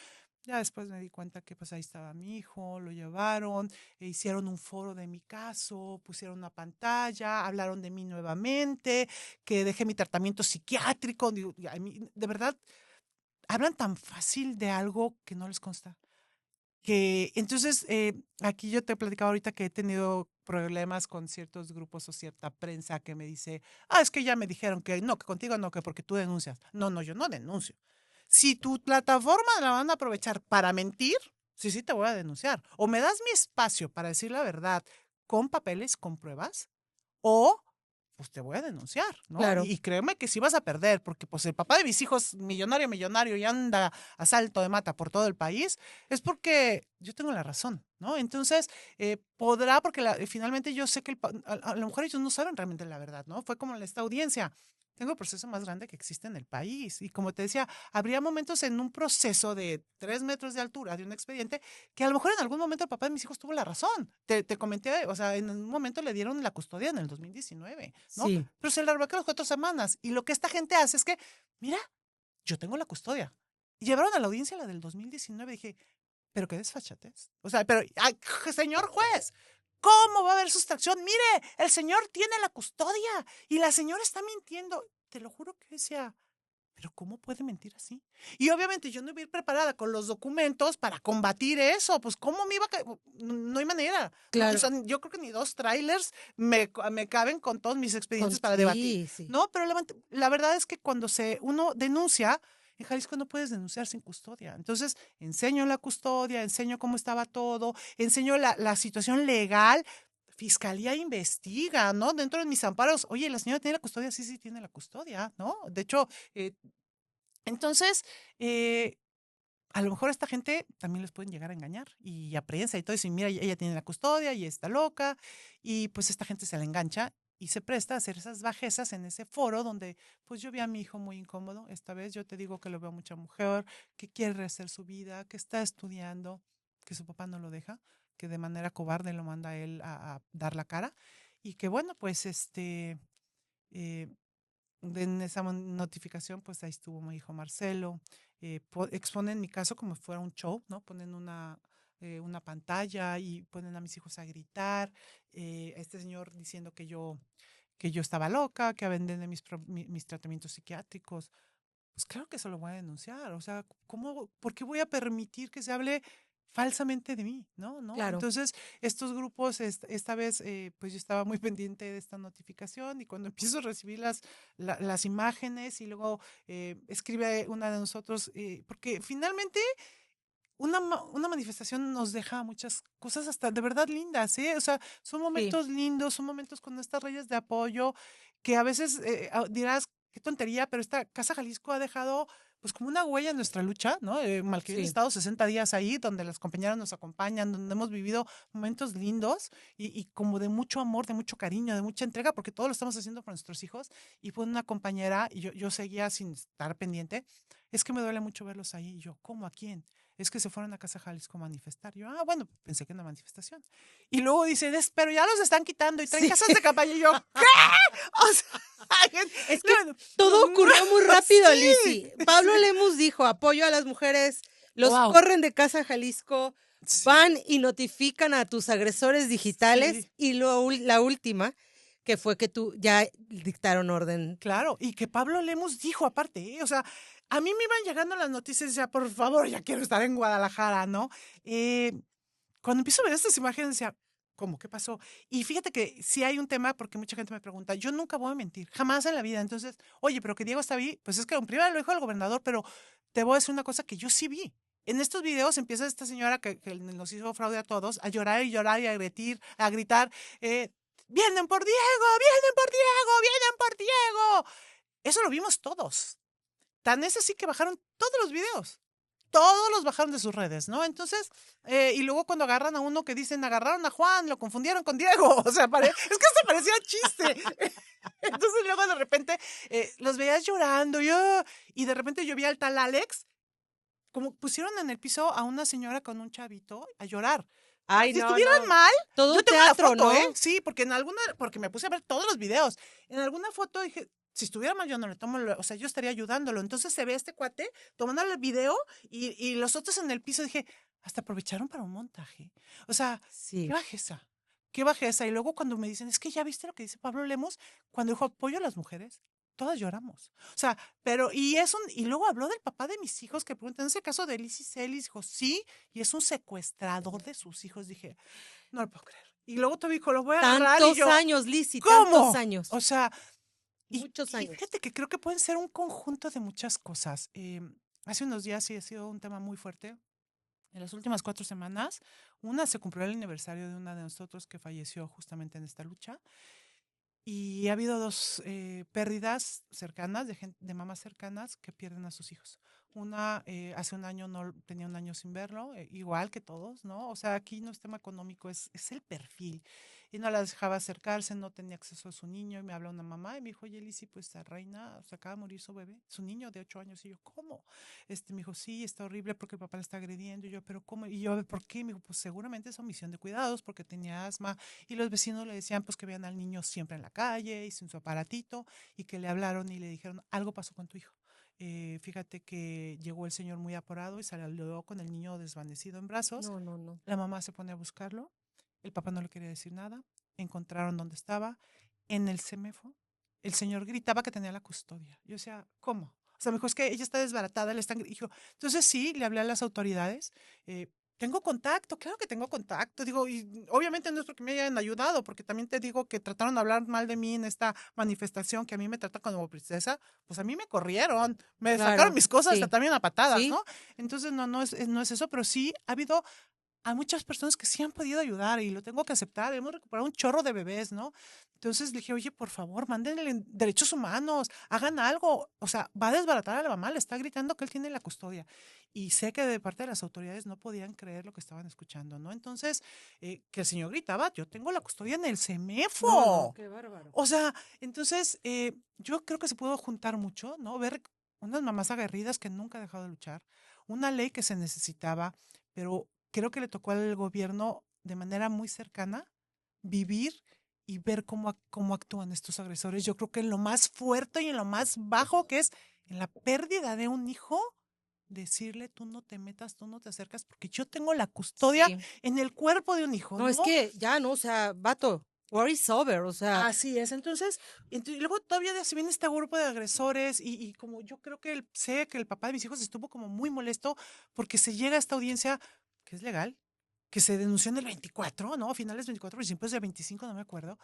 Ya después me di cuenta que pues ahí estaba mi hijo, lo llevaron, hicieron un foro de mi caso, pusieron una pantalla, hablaron de mí nuevamente, que dejé mi tratamiento psiquiátrico, digo, y a mí, de verdad, hablan tan fácil de algo que no les consta. Que entonces, aquí yo te he platicado ahorita que he tenido problemas con ciertos grupos o cierta prensa que me dice, es que ya me dijeron que no, que contigo no, que porque tú denuncias. No, no, yo no denuncio. Si tu plataforma la van a aprovechar para mentir, sí, sí te voy a denunciar. O me das mi espacio para decir la verdad con papeles, con pruebas, o pues te voy a denunciar, ¿no? Claro. Y créeme que sí vas a perder, porque pues el papá de mis hijos, millonario, y anda a salto de mata por todo el país, es porque yo tengo la razón, ¿no? Entonces, podrá, porque finalmente yo sé que a lo mejor ellos no saben realmente la verdad, ¿no? Fue como esta audiencia. Tengo el proceso más grande que existe en el país. Y como te decía, habría momentos en un proceso de 3 metros de altura de un expediente que a lo mejor en algún momento el papá de mis hijos tuvo la razón. Te comenté, o sea, en un momento le dieron la custodia en el 2019, ¿no? Sí. Pero se la revocaron las 4 semanas. Y lo que esta gente hace es que, mira, yo tengo la custodia. Y llevaron a la audiencia la del 2019. Dije, pero qué desfachatez. O sea, pero, ay, señor juez, ¿cómo va a haber sustracción? Mire, el señor tiene la custodia y la señora está mintiendo. Te lo juro que decía, pero ¿cómo puede mentir así? Y obviamente yo no iba a ir preparada con los documentos para combatir eso. Pues, ¿cómo me iba a no hay manera. No, o Claro. sea, yo creo que ni 2 trailers me caben con todos mis expedientes para debatir. Sí, sí. No, pero la verdad es que cuando uno denuncia, en Jalisco no puedes denunciar sin custodia. Entonces, enseño la custodia, enseño cómo estaba todo, enseño la situación legal. Fiscalía investiga, ¿no? Dentro de mis amparos, oye, ¿la señora tiene la custodia? Sí, sí, tiene la custodia, ¿no? De hecho, entonces, a lo mejor esta gente también les pueden llegar a engañar y a prensa y todo eso. Y mira, ella tiene la custodia y está loca. Y pues esta gente se la engancha y se presta a hacer esas bajezas en ese foro donde pues yo vi a mi hijo muy incómodo. Esta vez yo te digo que lo veo mucha mujer, que quiere rehacer su vida, que está estudiando, que su papá no lo deja, que de manera cobarde lo manda a él a dar la cara. Y que bueno, pues eh, en esa notificación, pues ahí estuvo mi hijo Marcelo. Exponen mi caso como si fuera un show, ¿no? Ponen una pantalla y ponen a mis hijos a gritar. Este señor diciendo que yo estaba loca, que venden mis tratamientos psiquiátricos. Pues claro que eso lo voy a denunciar. O sea, ¿por qué voy a permitir que se hable falsamente de mí? No, no. Claro. Entonces, estos grupos, esta vez, pues yo estaba muy pendiente de esta notificación y cuando empiezo a recibir las imágenes y luego escribe una de nosotros, porque finalmente una manifestación nos deja muchas cosas hasta de verdad lindas, ¿eh? O sea, son Sí. momentos lindos, son momentos con estas redes de apoyo que a veces dirás, qué tontería, pero esta Casa Jalisco ha dejado pues como una huella en nuestra lucha, ¿no? Mal que bien Sí. estado 60 días ahí, donde las compañeras nos acompañan, donde hemos vivido momentos lindos y como de mucho amor, de mucho cariño, de mucha entrega, porque todo lo estamos haciendo por nuestros hijos. Y fue una compañera, y yo seguía sin estar pendiente, es que me duele mucho verlos ahí. Y yo, ¿cómo? ¿A quién? Es que se fueron a Casa Jalisco a manifestar. Yo, bueno, pensé que en una manifestación. Y luego dice, pero ya los están quitando y traen Sí. casas de campaña. Y yo, ¿qué? O sea, Es que no, todo ocurrió muy rápido, sí, Lizzy. Pablo sí. Lemus dijo, apoyo a las mujeres, los Wow. corren de Casa Jalisco, Sí, van y notifican a tus agresores digitales sí. y la última, que fue que tú ya dictaron orden. Claro, y que Pablo Lemus dijo aparte, o sea, a mí me iban llegando las noticias y decía, por favor, ya quiero estar en Guadalajara, ¿no? Cuando empiezo a ver estas imágenes decía, ¿cómo? ¿Qué pasó? Y fíjate que sí hay un tema porque mucha gente me pregunta, yo nunca voy a mentir, jamás en la vida. Entonces, oye, pero que Diego está ahí, pues es que en privado lo dijo el gobernador, pero te voy a decir una cosa que yo sí vi. En estos videos empieza esta señora que nos hizo fraude a todos a llorar y llorar y a gritar, vienen por Diego, vienen por Diego, vienen por Diego. Eso lo vimos todos. Tan es así que bajaron todos los videos. Todos los bajaron de sus redes, ¿no? Entonces, y luego cuando agarran a uno que dicen, agarraron a Juan, lo confundieron con Diego. O sea, es que esto parecía chiste. Entonces luego de repente los veías llorando, y de repente yo vi al tal Alex, como pusieron en el piso a una señora con un chavito a llorar. Ay, Si no, estuvieran no. mal, Todo yo un tengo la teatro, foto, ¿no? ¿eh? Sí, porque me puse a ver todos los videos. En alguna foto dije, si estuviera mal, yo no le tomo, o sea, yo estaría ayudándolo. Entonces se ve este cuate tomándole el video y los otros en el piso. Dije, hasta aprovecharon para un montaje. O sea, qué Sí. bajeza. Qué bajeza. Y luego cuando me dicen, es que ya viste lo que dice Pablo Lemos, cuando dijo apoyo a las mujeres, todas lloramos. O sea, y luego habló del papá de mis hijos, que preguntan, en ese caso de Lizy Celis, dijo, sí, y es un secuestrador de sus hijos. Dije, no lo puedo creer. Y luego tu dijo, lo voy a agarrar y Tantos yo, años, Lizzy, tantos ¿cómo? años. O sea, Muchos y años. fíjate que creo que pueden ser un conjunto de muchas cosas. Hace unos días sí ha sido un tema muy fuerte. En las últimas 4 semanas, se cumplió el aniversario de una de nosotros que falleció justamente en esta lucha. Y ha habido dos pérdidas cercanas, de mamás cercanas que pierden a sus hijos. Una hace un año, no tenía un año sin verlo, igual que todos, ¿no? O sea, aquí no es tema económico, es el perfil. Y no la dejaba acercarse, no tenía acceso a su niño. Y me habla una mamá y me dijo, oye, Lizzy, pues la reina se acaba de morir su bebé, su niño de 8 años. Y yo, ¿cómo? Me dijo, sí, está horrible porque el papá la está agrediendo. Y yo, ¿pero cómo? Y yo, ¿por qué? Me dijo, pues seguramente es omisión de cuidados porque tenía asma. Y los vecinos le decían pues que veían al niño siempre en la calle y sin su aparatito y que le hablaron y le dijeron, algo pasó con tu hijo. Fíjate que llegó el señor muy apurado y salió con el niño desvanecido en brazos. No, no, no. La mamá se pone a buscarlo, el papá no le quería decir nada, encontraron dónde estaba, en el CEMEFO, el señor gritaba que tenía la custodia. Yo decía, ¿cómo? O sea, me dijo, es que ella está desbaratada, le están... Dijo, entonces sí, le hablé a las autoridades, tengo contacto, claro que tengo contacto, digo, y obviamente no es porque me hayan ayudado, porque también te digo que trataron de hablar mal de mí en esta manifestación, que a mí me trata como princesa, pues a mí me corrieron, me sacaron Claro, mis cosas hasta sí. también a patadas, Sí, ¿no? Entonces no es eso, pero sí ha habido a muchas personas que sí han podido ayudar y lo tengo que aceptar. Hemos recuperado un chorro de bebés, ¿no? Entonces le dije, oye, por favor, mándenle derechos humanos, hagan algo. O sea, va a desbaratar a la mamá, le está gritando que él tiene la custodia. Y sé que de parte de las autoridades no podían creer lo que estaban escuchando, ¿no? Entonces, que el señor gritaba, yo tengo la custodia en el no, no, CEMEFO. qué bárbaro. O sea, entonces, yo creo que se pudo juntar mucho, ¿no? Ver unas mamás aguerridas que nunca han dejado de luchar, una ley que se necesitaba, pero creo que le tocó al gobierno de manera muy cercana vivir y ver cómo actúan estos agresores. Yo creo que en lo más fuerte y en lo más bajo, que es en la pérdida de un hijo, decirle, tú no te metas, tú no te acercas, porque yo tengo la custodia Sí. en el cuerpo de un hijo, No, es ¿no? que ya, no, o sea, vato, war is over, o sea, Así es, y luego todavía se viene este grupo de agresores y como yo creo que sé que el papá de mis hijos estuvo como muy molesto porque se llega a esta audiencia que es legal, que se denunció en el 24, ¿no? A finales 24, principios del 25, no me acuerdo.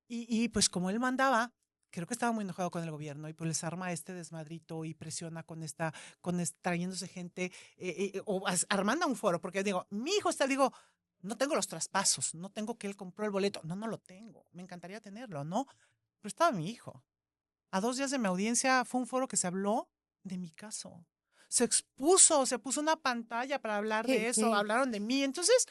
Y pues como él mandaba, creo que estaba muy enojado con el gobierno y pues les arma este desmadrito y presiona trayéndose gente armando un foro, porque digo, mi hijo está, digo, no tengo los traspasos, no tengo que él compró el boleto, no lo tengo, me encantaría tenerlo, ¿no? Pero estaba mi hijo. A 2 días de mi audiencia fue un foro que se habló de mi caso. Se puso una pantalla para hablar qué, de eso, qué, hablaron de mí. Entonces,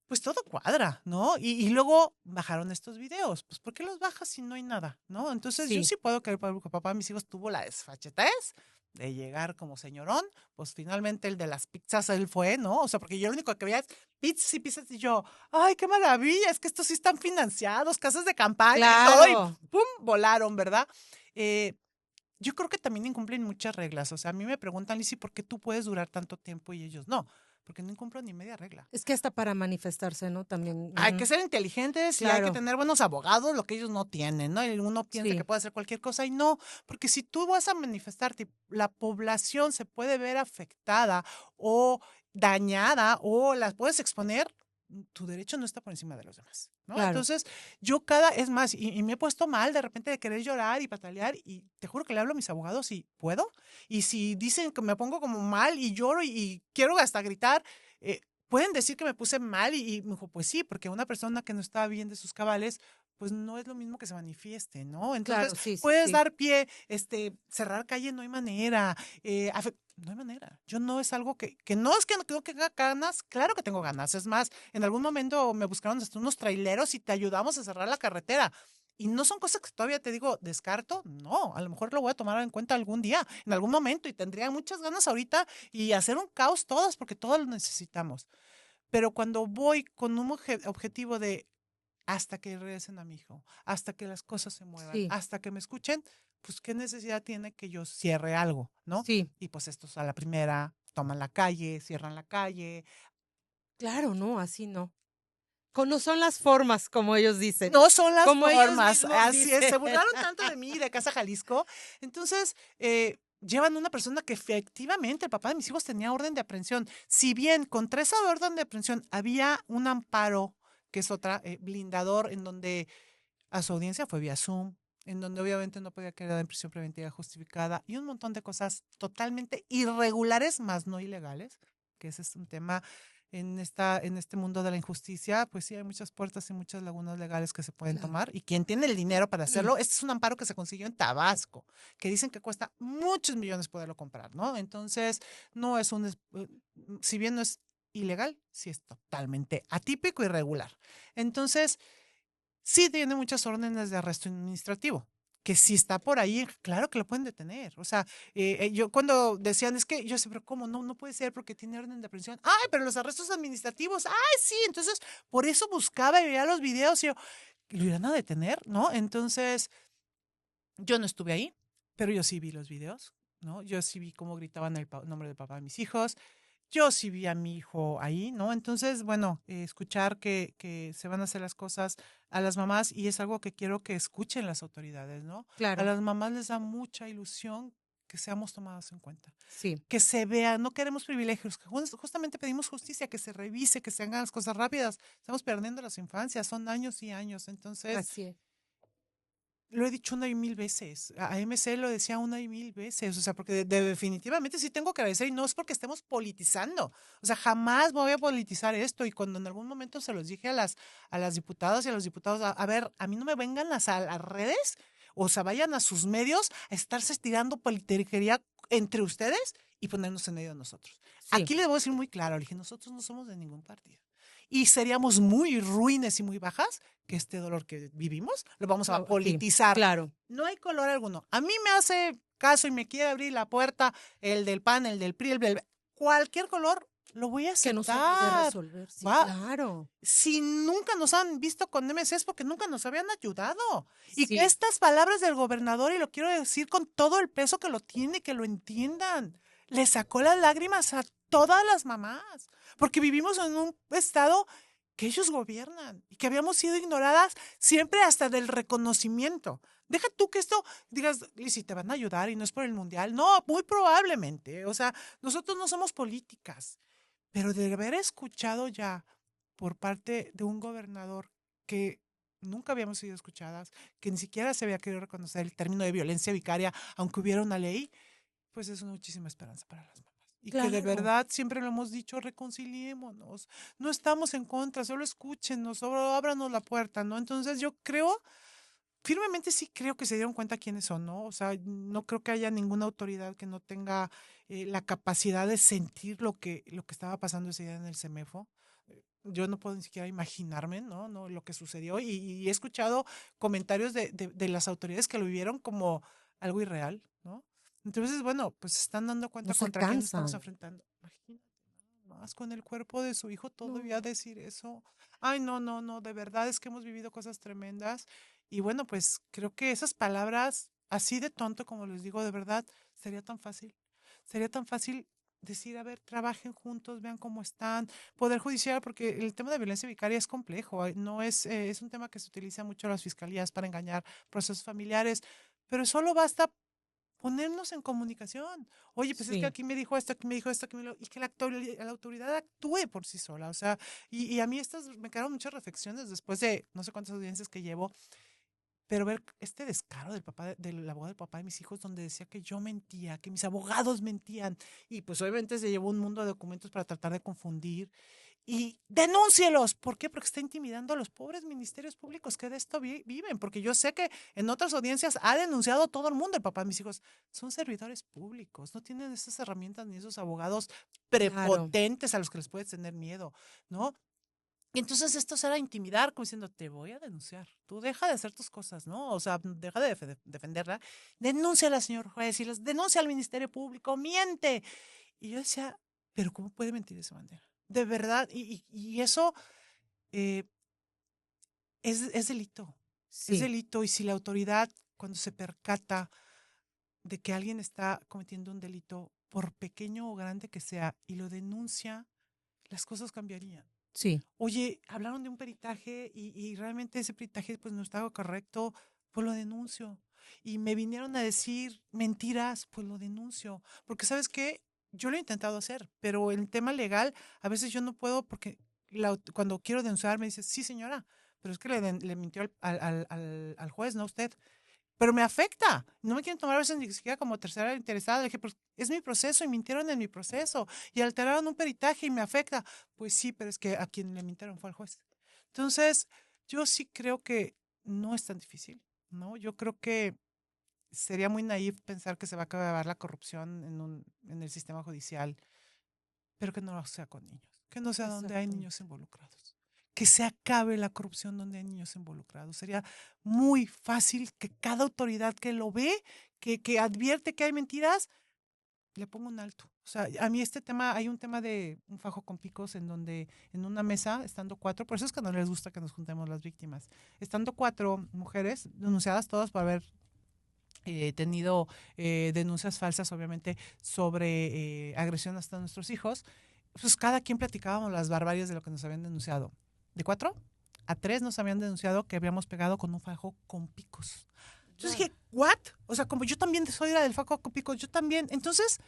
pues todo cuadra, ¿no? Y luego bajaron estos videos. Pues, ¿por qué los bajas si no hay nada, no? Entonces, yo sí. sí puedo creer, Pablo, que papá de mis hijos tuvo la desfachatez de llegar como señorón. Pues finalmente el de las pizzas él fue, ¿no? O sea, porque yo lo único que veía es pizzas y pizzas y yo, ay, qué maravilla, es que estos sí están financiados, casas de campaña y todo, y Claro. pum, volaron, ¿verdad? Eh, yo creo que también incumplen muchas reglas. O sea, a mí me preguntan, Lizzy, ¿por qué tú puedes durar tanto tiempo y ellos no? Porque no incumplen ni media regla. Es que hasta para manifestarse, ¿no? También. Hay que Ujú. ser inteligentes y hay que Claro, tener buenos abogados, lo que ellos no tienen, ¿no? Y uno piensa que sí. puede hacer cualquier cosa y no, porque si tú vas a manifestarte, y la población se puede ver afectada o dañada o las puedes exponer, tu derecho no está por encima de los demás, ¿no? Claro. Entonces, es más, y me he puesto mal de repente de querer llorar y patalear y te juro que le hablo a mis abogados y puedo. Y si dicen que me pongo como mal y lloro y quiero hasta gritar, pueden decir que me puse mal y me dijo, pues sí, porque una persona que no está bien de sus cabales, pues no es lo mismo que se manifieste, ¿no? Entonces, Claro, sí, sí, puedes sí. dar pie, cerrar calle, no hay manera, no hay manera. Yo no es algo que no es que no tengo que tenga ganas, claro que tengo ganas. Es más, en algún momento me buscaron hasta unos traileros y te ayudamos a cerrar la carretera. Y no son cosas que todavía te digo, descarto, no, a lo mejor lo voy a tomar en cuenta algún día, en algún momento, y tendría muchas ganas ahorita y hacer un caos todas, porque todas lo necesitamos. pero cuando voy con un objetivo de hasta que regresen a mi hijo, hasta que las cosas se muevan, Sí, hasta que me escuchen, pues qué necesidad tiene que yo cierre algo, ¿no? sí. Y pues estos a la primera toman la calle, cierran la calle. Claro, no, así no. No son las formas, como ellos dicen. No son las Como ellos formas, mismos así es, dicen. se burlaron tanto de mí, de Casa Jalisco. Entonces, llevan una persona que efectivamente el papá de mis hijos tenía orden de aprehensión. Si bien contra esa orden de aprehensión había un amparo, que es otra, blindador, en donde a su audiencia fue vía Zoom, en donde obviamente no podía quedar en prisión preventiva justificada y un montón de cosas totalmente irregulares, más no ilegales, que ese es un tema en este mundo de la injusticia, pues sí hay muchas puertas y muchas lagunas legales que se pueden Claro. tomar y quien tiene el dinero para hacerlo, este es un amparo que se consiguió en Tabasco, que dicen que cuesta muchos millones poderlo comprar, ¿no? Entonces, no es si bien no es ilegal, sí es totalmente atípico y irregular. Entonces, sí tiene muchas órdenes de arresto administrativo, que si está por ahí, claro que lo pueden detener. O sea, yo cuando decían, es que yo sé, pero ¿cómo? No, no puede ser porque tiene orden de aprehensión. Ay, pero los arrestos administrativos, ay, sí. Entonces, por eso buscaba y veía los videos y yo, ¿lo irán a detener? ¿No? Entonces, yo no estuve ahí, pero yo sí vi los videos, ¿no? Yo sí vi cómo gritaban el nombre del papá de mis hijos. Yo sí vi a mi hijo ahí, ¿no? Entonces, bueno, escuchar que se van a hacer las cosas a las mamás y es algo que quiero que escuchen las autoridades, ¿no? A Claro, las mamás les da mucha ilusión que seamos tomados en cuenta, sí, que se vean, no queremos privilegios, que justamente pedimos justicia, que se revise, que se hagan las cosas rápidas. Estamos perdiendo las infancias, son años y años. Entonces, así es. lo he dicho una y mil veces. A MC lo decía una y mil veces. O sea, porque definitivamente sí tengo que agradecer y no es porque estemos politizando. O sea, jamás voy a politizar esto. Y cuando en algún momento se los dije a las diputadas y a los diputados, a ver, a mí no me vengan a las redes, o sea, vayan a sus medios a estarse estirando politiquería entre ustedes y ponernos en medio de nosotros. Sí, Aquí les voy a decir muy claro, le dije, nosotros no somos de ningún partido. Y seríamos muy ruines y muy bajas que este dolor que vivimos lo vamos a sí, politizar. claro. No hay color alguno. A mí me hace caso y me quiere abrir la puerta el del PAN, el del PRI, cualquier color, lo voy a Que nos ayude a aceptar. resolver, sí, Va, claro. si nunca nos han visto con MC es porque nunca nos habían ayudado. Y que Sí, estas palabras del gobernador, y lo quiero decir con todo el peso que lo tiene, que lo entiendan, le sacó las lágrimas a todas las mamás, porque vivimos en un estado que ellos gobiernan y que habíamos sido ignoradas siempre hasta del reconocimiento. Deja tú que esto digas, y si te van a ayudar y no es por el mundial, no, muy probablemente. O sea, nosotros no somos políticas, pero de haber escuchado ya por parte de un gobernador que nunca habíamos sido escuchadas, que ni siquiera se había querido reconocer el término de violencia vicaria, aunque hubiera una ley, pues es una muchísima esperanza para las mamás. Y que de claro. verdad siempre lo hemos dicho, reconciliémonos, no estamos en contra, solo escúchenos, solo ábranos la puerta, ¿no? Entonces yo creo, firmemente sí creo que se dieron cuenta quiénes son, ¿no? O sea, no creo que haya ninguna autoridad que no tenga la capacidad de sentir lo que estaba pasando ese día en el CEMEFO. Yo no puedo ni siquiera imaginarme, ¿no? ¿No? Lo que sucedió y he escuchado comentarios de las autoridades que lo vivieron como algo irreal, ¿no? Entonces, bueno, pues se están dando No cuenta se contra quién nos estamos cansan. enfrentando. Imagínate, nada más con el cuerpo de su hijo todavía No. decir eso. Ay, no, no, no, de verdad es que hemos vivido cosas tremendas. Y bueno, pues creo que esas palabras, así de tonto como les digo, de verdad, sería tan fácil. Sería tan fácil decir, a ver, trabajen juntos, vean cómo están. Poder judicial, porque el tema de violencia vicaria es complejo, no es, es un tema que se utiliza mucho en las fiscalías para engañar procesos familiares, pero solo basta ponernos en comunicación. Oye, pues es que Sí, aquí me dijo esto, aquí me dijo esto, aquí me lo, y que la autoridad actúe por sí sola. O sea, y a mí estas me quedaron muchas reflexiones después de no sé cuántas audiencias que llevo, pero ver este descaro del papá, del abogado del papá de mis hijos, donde decía que yo mentía, que mis abogados mentían, y pues obviamente se llevó un mundo de documentos para tratar de confundir. Y denúncielos. ¿Por qué? Porque está intimidando a los pobres ministerios públicos que de esto viven. Porque yo sé que en otras audiencias ha denunciado todo el mundo. El papá de mis hijos son servidores públicos. No tienen esas herramientas ni esos abogados claro. prepotentes a los que les puedes tener miedo, ¿no? Y entonces esto era intimidar, como diciendo, te voy a denunciar. Tú deja de hacer tus cosas, ¿no? O sea, deja de defenderla. Denúnciala, señor juez, y denuncia al Ministerio Público, miente. Y yo decía, pero ¿cómo puede mentir de esa manera? de verdad, y eso eh, es delito, es Sí, delito, y si la autoridad, cuando se percata de que alguien está cometiendo un delito, por pequeño o grande que sea, y lo denuncia, las cosas cambiarían. sí, Oye, hablaron de un peritaje y realmente ese peritaje pues no estaba correcto, pues lo denuncio. Y me vinieron a decir mentiras, pues lo denuncio. Porque sabes qué, yo lo he intentado hacer, pero el tema legal a veces yo no puedo porque cuando quiero denunciar me dice, sí señora, pero es que le mintió al juez, no a usted. Pero me afecta. No me quieren tomar a veces ni siquiera como tercera interesada. Le dije, pues es mi proceso y mintieron en mi proceso y alteraron un peritaje y me afecta. Pues sí, pero es que a quien le mintieron fue al juez. Entonces, yo sí creo que no es tan difícil, ¿no? Yo creo que sería muy naif pensar que se va a acabar la corrupción en el sistema judicial, pero que no sea con niños, que no sea donde hay niños exactamente. involucrados, que se acabe la corrupción donde hay niños involucrados. Sería muy fácil que cada autoridad que lo ve, que advierte que hay mentiras, le ponga un alto. O sea, a mí este tema, hay un tema de un fajo con picos en donde en una mesa, estando cuatro, por eso es que no les gusta que nos juntemos las víctimas, estando cuatro mujeres denunciadas todas por haber tenido denuncias falsas, obviamente, sobre agresión hasta nuestros hijos, pues cada quien platicábamos las barbarias de lo que nos habían denunciado. De cuatro a tres nos habían denunciado que habíamos pegado con un fajo con picos. Entonces Wow. dije, ¿what? O sea, como yo también soy la del fajo con picos, yo también. Entonces,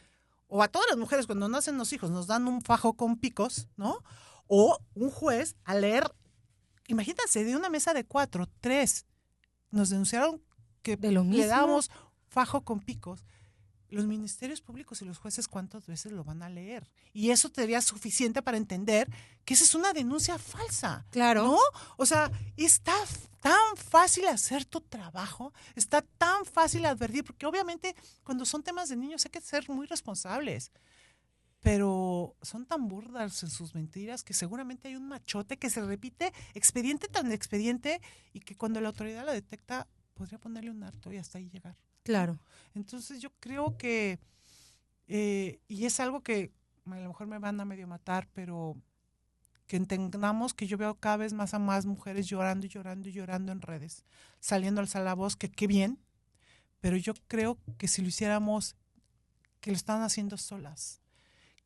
o a todas las mujeres cuando nacen los hijos nos dan un fajo con picos, ¿no? O un juez a leer, imagínense, de una mesa de cuatro, tres nos denunciaron que De lo le mismo. dábamos fajo con picos. Los ministerios públicos y los jueces, ¿cuántas veces lo van a leer? Y eso sería suficiente para entender que esa es una denuncia falsa, Claro, ¿no? O sea, está tan fácil hacer tu trabajo, está tan fácil advertir, porque obviamente cuando son temas de niños hay que ser muy responsables, pero son tan burdas en sus mentiras que seguramente hay un machote que se repite expediente tras expediente y que cuando la autoridad lo detecta podría ponerle un alto y hasta ahí llegar, ¿no? claro. Entonces yo creo que, y es algo que a lo mejor me van a medio matar, pero que entendamos que yo veo cada vez más a más mujeres llorando y llorando y llorando en redes, saliendo al a la voz, que qué bien, pero yo creo que si lo hiciéramos, que lo están haciendo solas,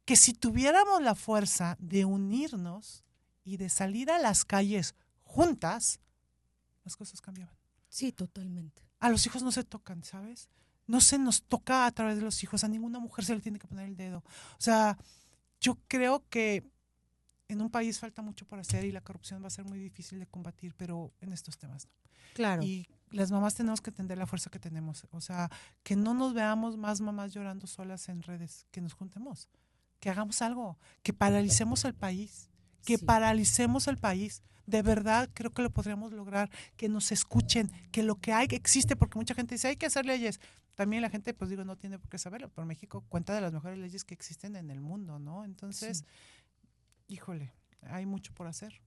que si tuviéramos la fuerza de unirnos y de salir a las calles juntas, las cosas cambiaban. Sí, totalmente. A los hijos no se tocan, ¿sabes? No se nos toca a través de los hijos, a ninguna mujer se le tiene que poner el dedo. O sea, yo creo que en un país falta mucho por hacer y la corrupción va a ser muy difícil de combatir, pero en estos temas no. Claro. Y las mamás tenemos que entender la fuerza que tenemos. O sea, que no nos veamos más mamás llorando solas en redes, que nos juntemos, que hagamos algo, que paralicemos el país, que Sí. paralicemos el país. De verdad creo que lo podríamos lograr, que nos escuchen, que lo que hay existe, porque mucha gente dice hay que hacer leyes. También la gente, pues digo, no tiene por qué saberlo, pero México cuenta de las mejores leyes que existen en el mundo, ¿no? Sí. Entonces, híjole, hay mucho por hacer.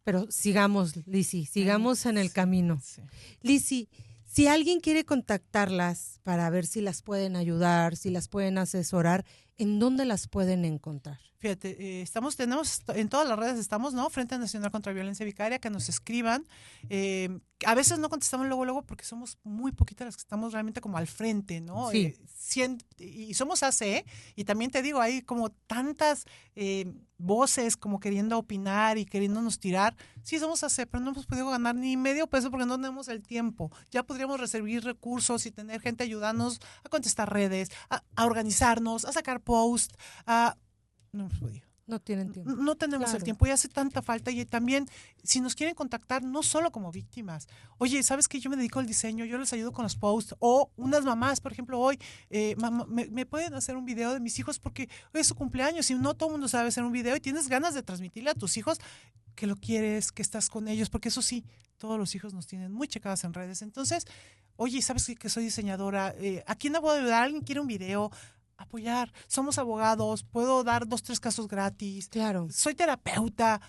Pero sigamos, Lizzy, Hay mucho, sigamos en el sí, camino. sí. Lizzy, si alguien quiere contactarlas para ver si las pueden ayudar, si las pueden asesorar, ¿en dónde las pueden encontrar? Fíjate, tenemos en todas las redes estamos, ¿no? Frente Nacional contra Violencia Vicaria, que nos escriban. A veces no contestamos luego, porque somos muy poquitas las que estamos realmente como al frente, ¿no? Sí, Y somos ACE, y también te digo, hay como tantas voces como queriendo opinar y queriéndonos tirar. Sí, somos ACE, pero no hemos podido ganar ni medio peso porque no tenemos el tiempo. Ya podríamos recibir recursos y tener gente ayudándonos a contestar redes, a organizarnos, a sacar posts, a no hemos podido. no tienen tiempo. No tenemos el Claro. tiempo y hace tanta falta. Y también, si nos quieren contactar, no solo como víctimas. Oye, ¿sabes que yo me dedico al diseño? Yo les ayudo con los posts. O unas mamás, por ejemplo, hoy, me pueden hacer un video de mis hijos porque hoy es su cumpleaños y no todo el mundo sabe hacer un video y tienes ganas de transmitirle a tus hijos que lo quieres, que estás con ellos, porque eso sí, todos los hijos nos tienen muy checadas en redes. Entonces, oye, ¿sabes que soy diseñadora? ¿A quién me puedo ayudar? ¿Alguien quiere un video? Apoyar. Somos abogados, puedo dar 2, 3 casos gratis, Claro. soy terapeuta,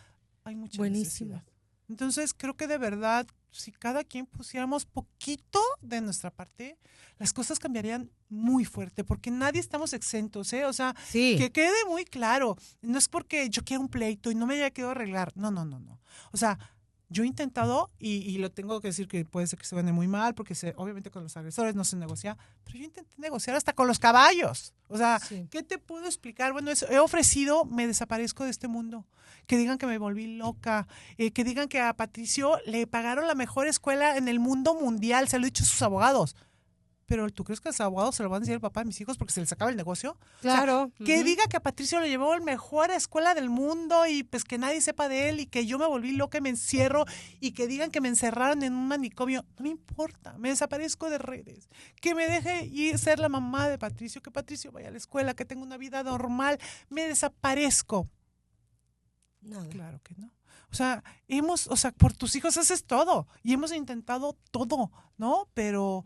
hay mucha Buenísimo. necesidad. Entonces, creo que de verdad si cada quien pusiéramos poquito de nuestra parte, las cosas cambiarían muy fuerte, porque nadie estamos exentos, ¿eh? O sea, Sí. que quede muy claro, no es porque yo quiera un pleito y no me haya querido arreglar, no, no, no, no. O sea, yo he intentado, y lo tengo que decir que puede ser que se vende muy mal, porque obviamente con los agresores no se negocia, pero yo intenté negociar hasta con los caballos. O sea, Sí. ¿qué te puedo explicar? Bueno, he ofrecido, me desaparezco de este mundo. Que digan que me volví loca, que digan que a Patricio le pagaron la mejor escuela en el mundo mundial, se lo he dicho a sus abogados. Pero ¿tú crees que a los abogados se lo van a decir al papá de mis hijos porque se les acaba el negocio? Claro. O sea, que diga que a Patricio le llevó a la mejor escuela del mundo y pues que nadie sepa de él y que yo me volví loca y me encierro y que digan que me encerraron en un manicomio. No me importa, me desaparezco de redes. Que me deje ir ser la mamá de Patricio, que Patricio vaya a la escuela, que tenga una vida normal. Me desaparezco. Nada. Claro que no. O sea, por tus hijos haces todo y hemos intentado todo, ¿no? Pero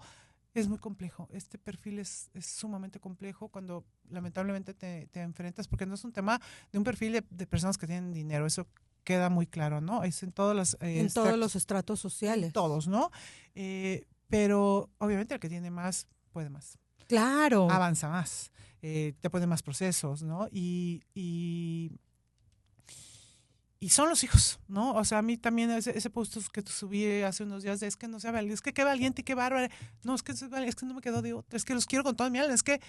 es muy complejo. Este perfil es sumamente complejo cuando lamentablemente te enfrentas, porque no es un tema de un perfil de personas que tienen dinero, eso queda muy claro, ¿no? Es en todos los En todos los estratos sociales. todos, ¿no? Pero obviamente el que tiene más puede más. Claro. Avanza más, te pone más procesos, ¿no? Y son los hijos, ¿no? O sea, a mí también ese post que subí hace unos días de es que no sea valiente, es que qué valiente y qué bárbaro. No, es que no me quedó de otra, es que los quiero con toda mi alma, es que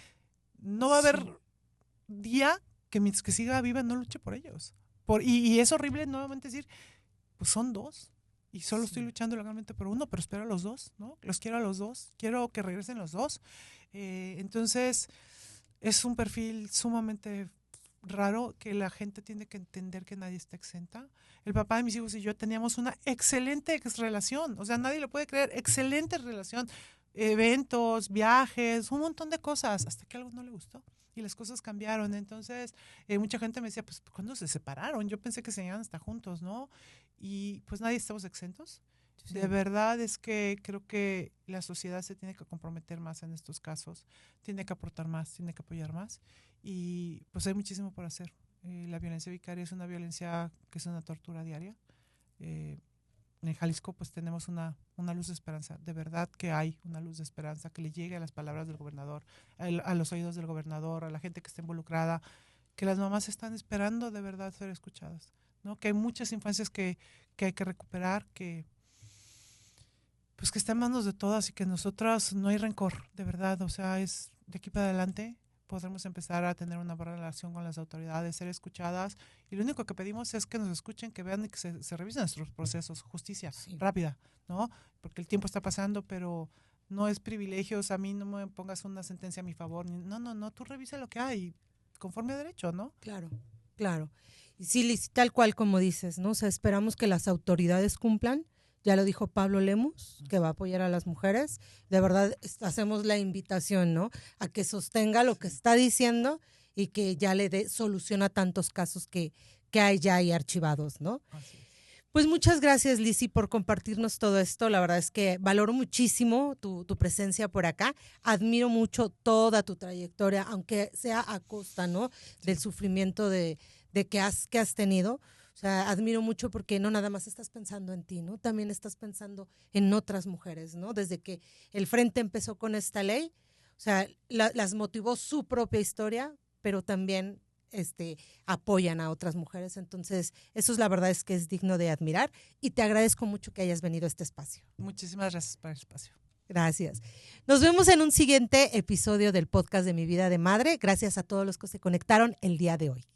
no va a haber día que mientras que siga viva no luche por ellos. Y es horrible nuevamente decir, pues son dos y solo estoy luchando legalmente por uno, pero espero a los dos, ¿no? Los quiero a los dos, quiero que regresen los dos. Entonces, es un perfil sumamente raro que la gente tiene que entender que nadie está exenta. El papá de mis hijos y yo teníamos una excelente relación, o sea, nadie lo puede creer, excelente relación, eventos, viajes, un montón de cosas, hasta que algo no le gustó y las cosas cambiaron. Entonces, mucha gente me decía, pues, ¿cuándo se separaron? Yo pensé que se iban hasta juntos, ¿no? Y pues nadie estamos exentos. Sí. De verdad es que creo que la sociedad se tiene que comprometer más en estos casos, tiene que aportar más, tiene que apoyar más y pues hay muchísimo por hacer. La violencia vicaria es una violencia que es una tortura diaria. En Jalisco pues tenemos una luz de esperanza, de verdad que hay una luz de esperanza que le llegue a las palabras del gobernador, a los oídos del gobernador, a la gente que está involucrada, que las mamás están esperando de verdad ser escuchadas, ¿no? Que hay muchas infancias que hay que recuperar, que pues que está en manos de todas y que nosotras no hay rencor, de verdad, o sea, es de aquí para adelante podremos empezar a tener una buena relación con las autoridades, ser escuchadas y lo único que pedimos es que nos escuchen, que vean y que se revisen nuestros procesos, justicia rápida, ¿no? Porque el tiempo está pasando, pero no es privilegios, a mí no me pongas una sentencia a mi favor, no, tú revisa lo que hay conforme a derecho, ¿no? Claro, claro. Y sí, tal cual como dices, ¿no? O sea, esperamos que las autoridades cumplan. Ya lo dijo Pablo Lemus, que va a apoyar a las mujeres. De verdad, hacemos la invitación, ¿no? A que sostenga lo que está diciendo y que ya le dé solución a tantos casos que hay ya ahí archivados, ¿no? Así es. Pues muchas gracias, Lizzy, por compartirnos todo esto. La verdad es que valoro muchísimo tu presencia por acá. Admiro mucho toda tu trayectoria, aunque sea a costa, ¿no? Del sufrimiento de que has tenido. O sea, admiro mucho porque no nada más estás pensando en ti, ¿no? También estás pensando en otras mujeres, ¿no? Desde que el Frente empezó con esta ley, o sea, las motivó su propia historia, pero también apoyan a otras mujeres. Entonces, eso es la verdad es que es digno de admirar y te agradezco mucho que hayas venido a este espacio. Muchísimas gracias por el espacio. Gracias. Nos vemos en un siguiente episodio del podcast de Mi Vida de Madre. Gracias a todos los que se conectaron el día de hoy.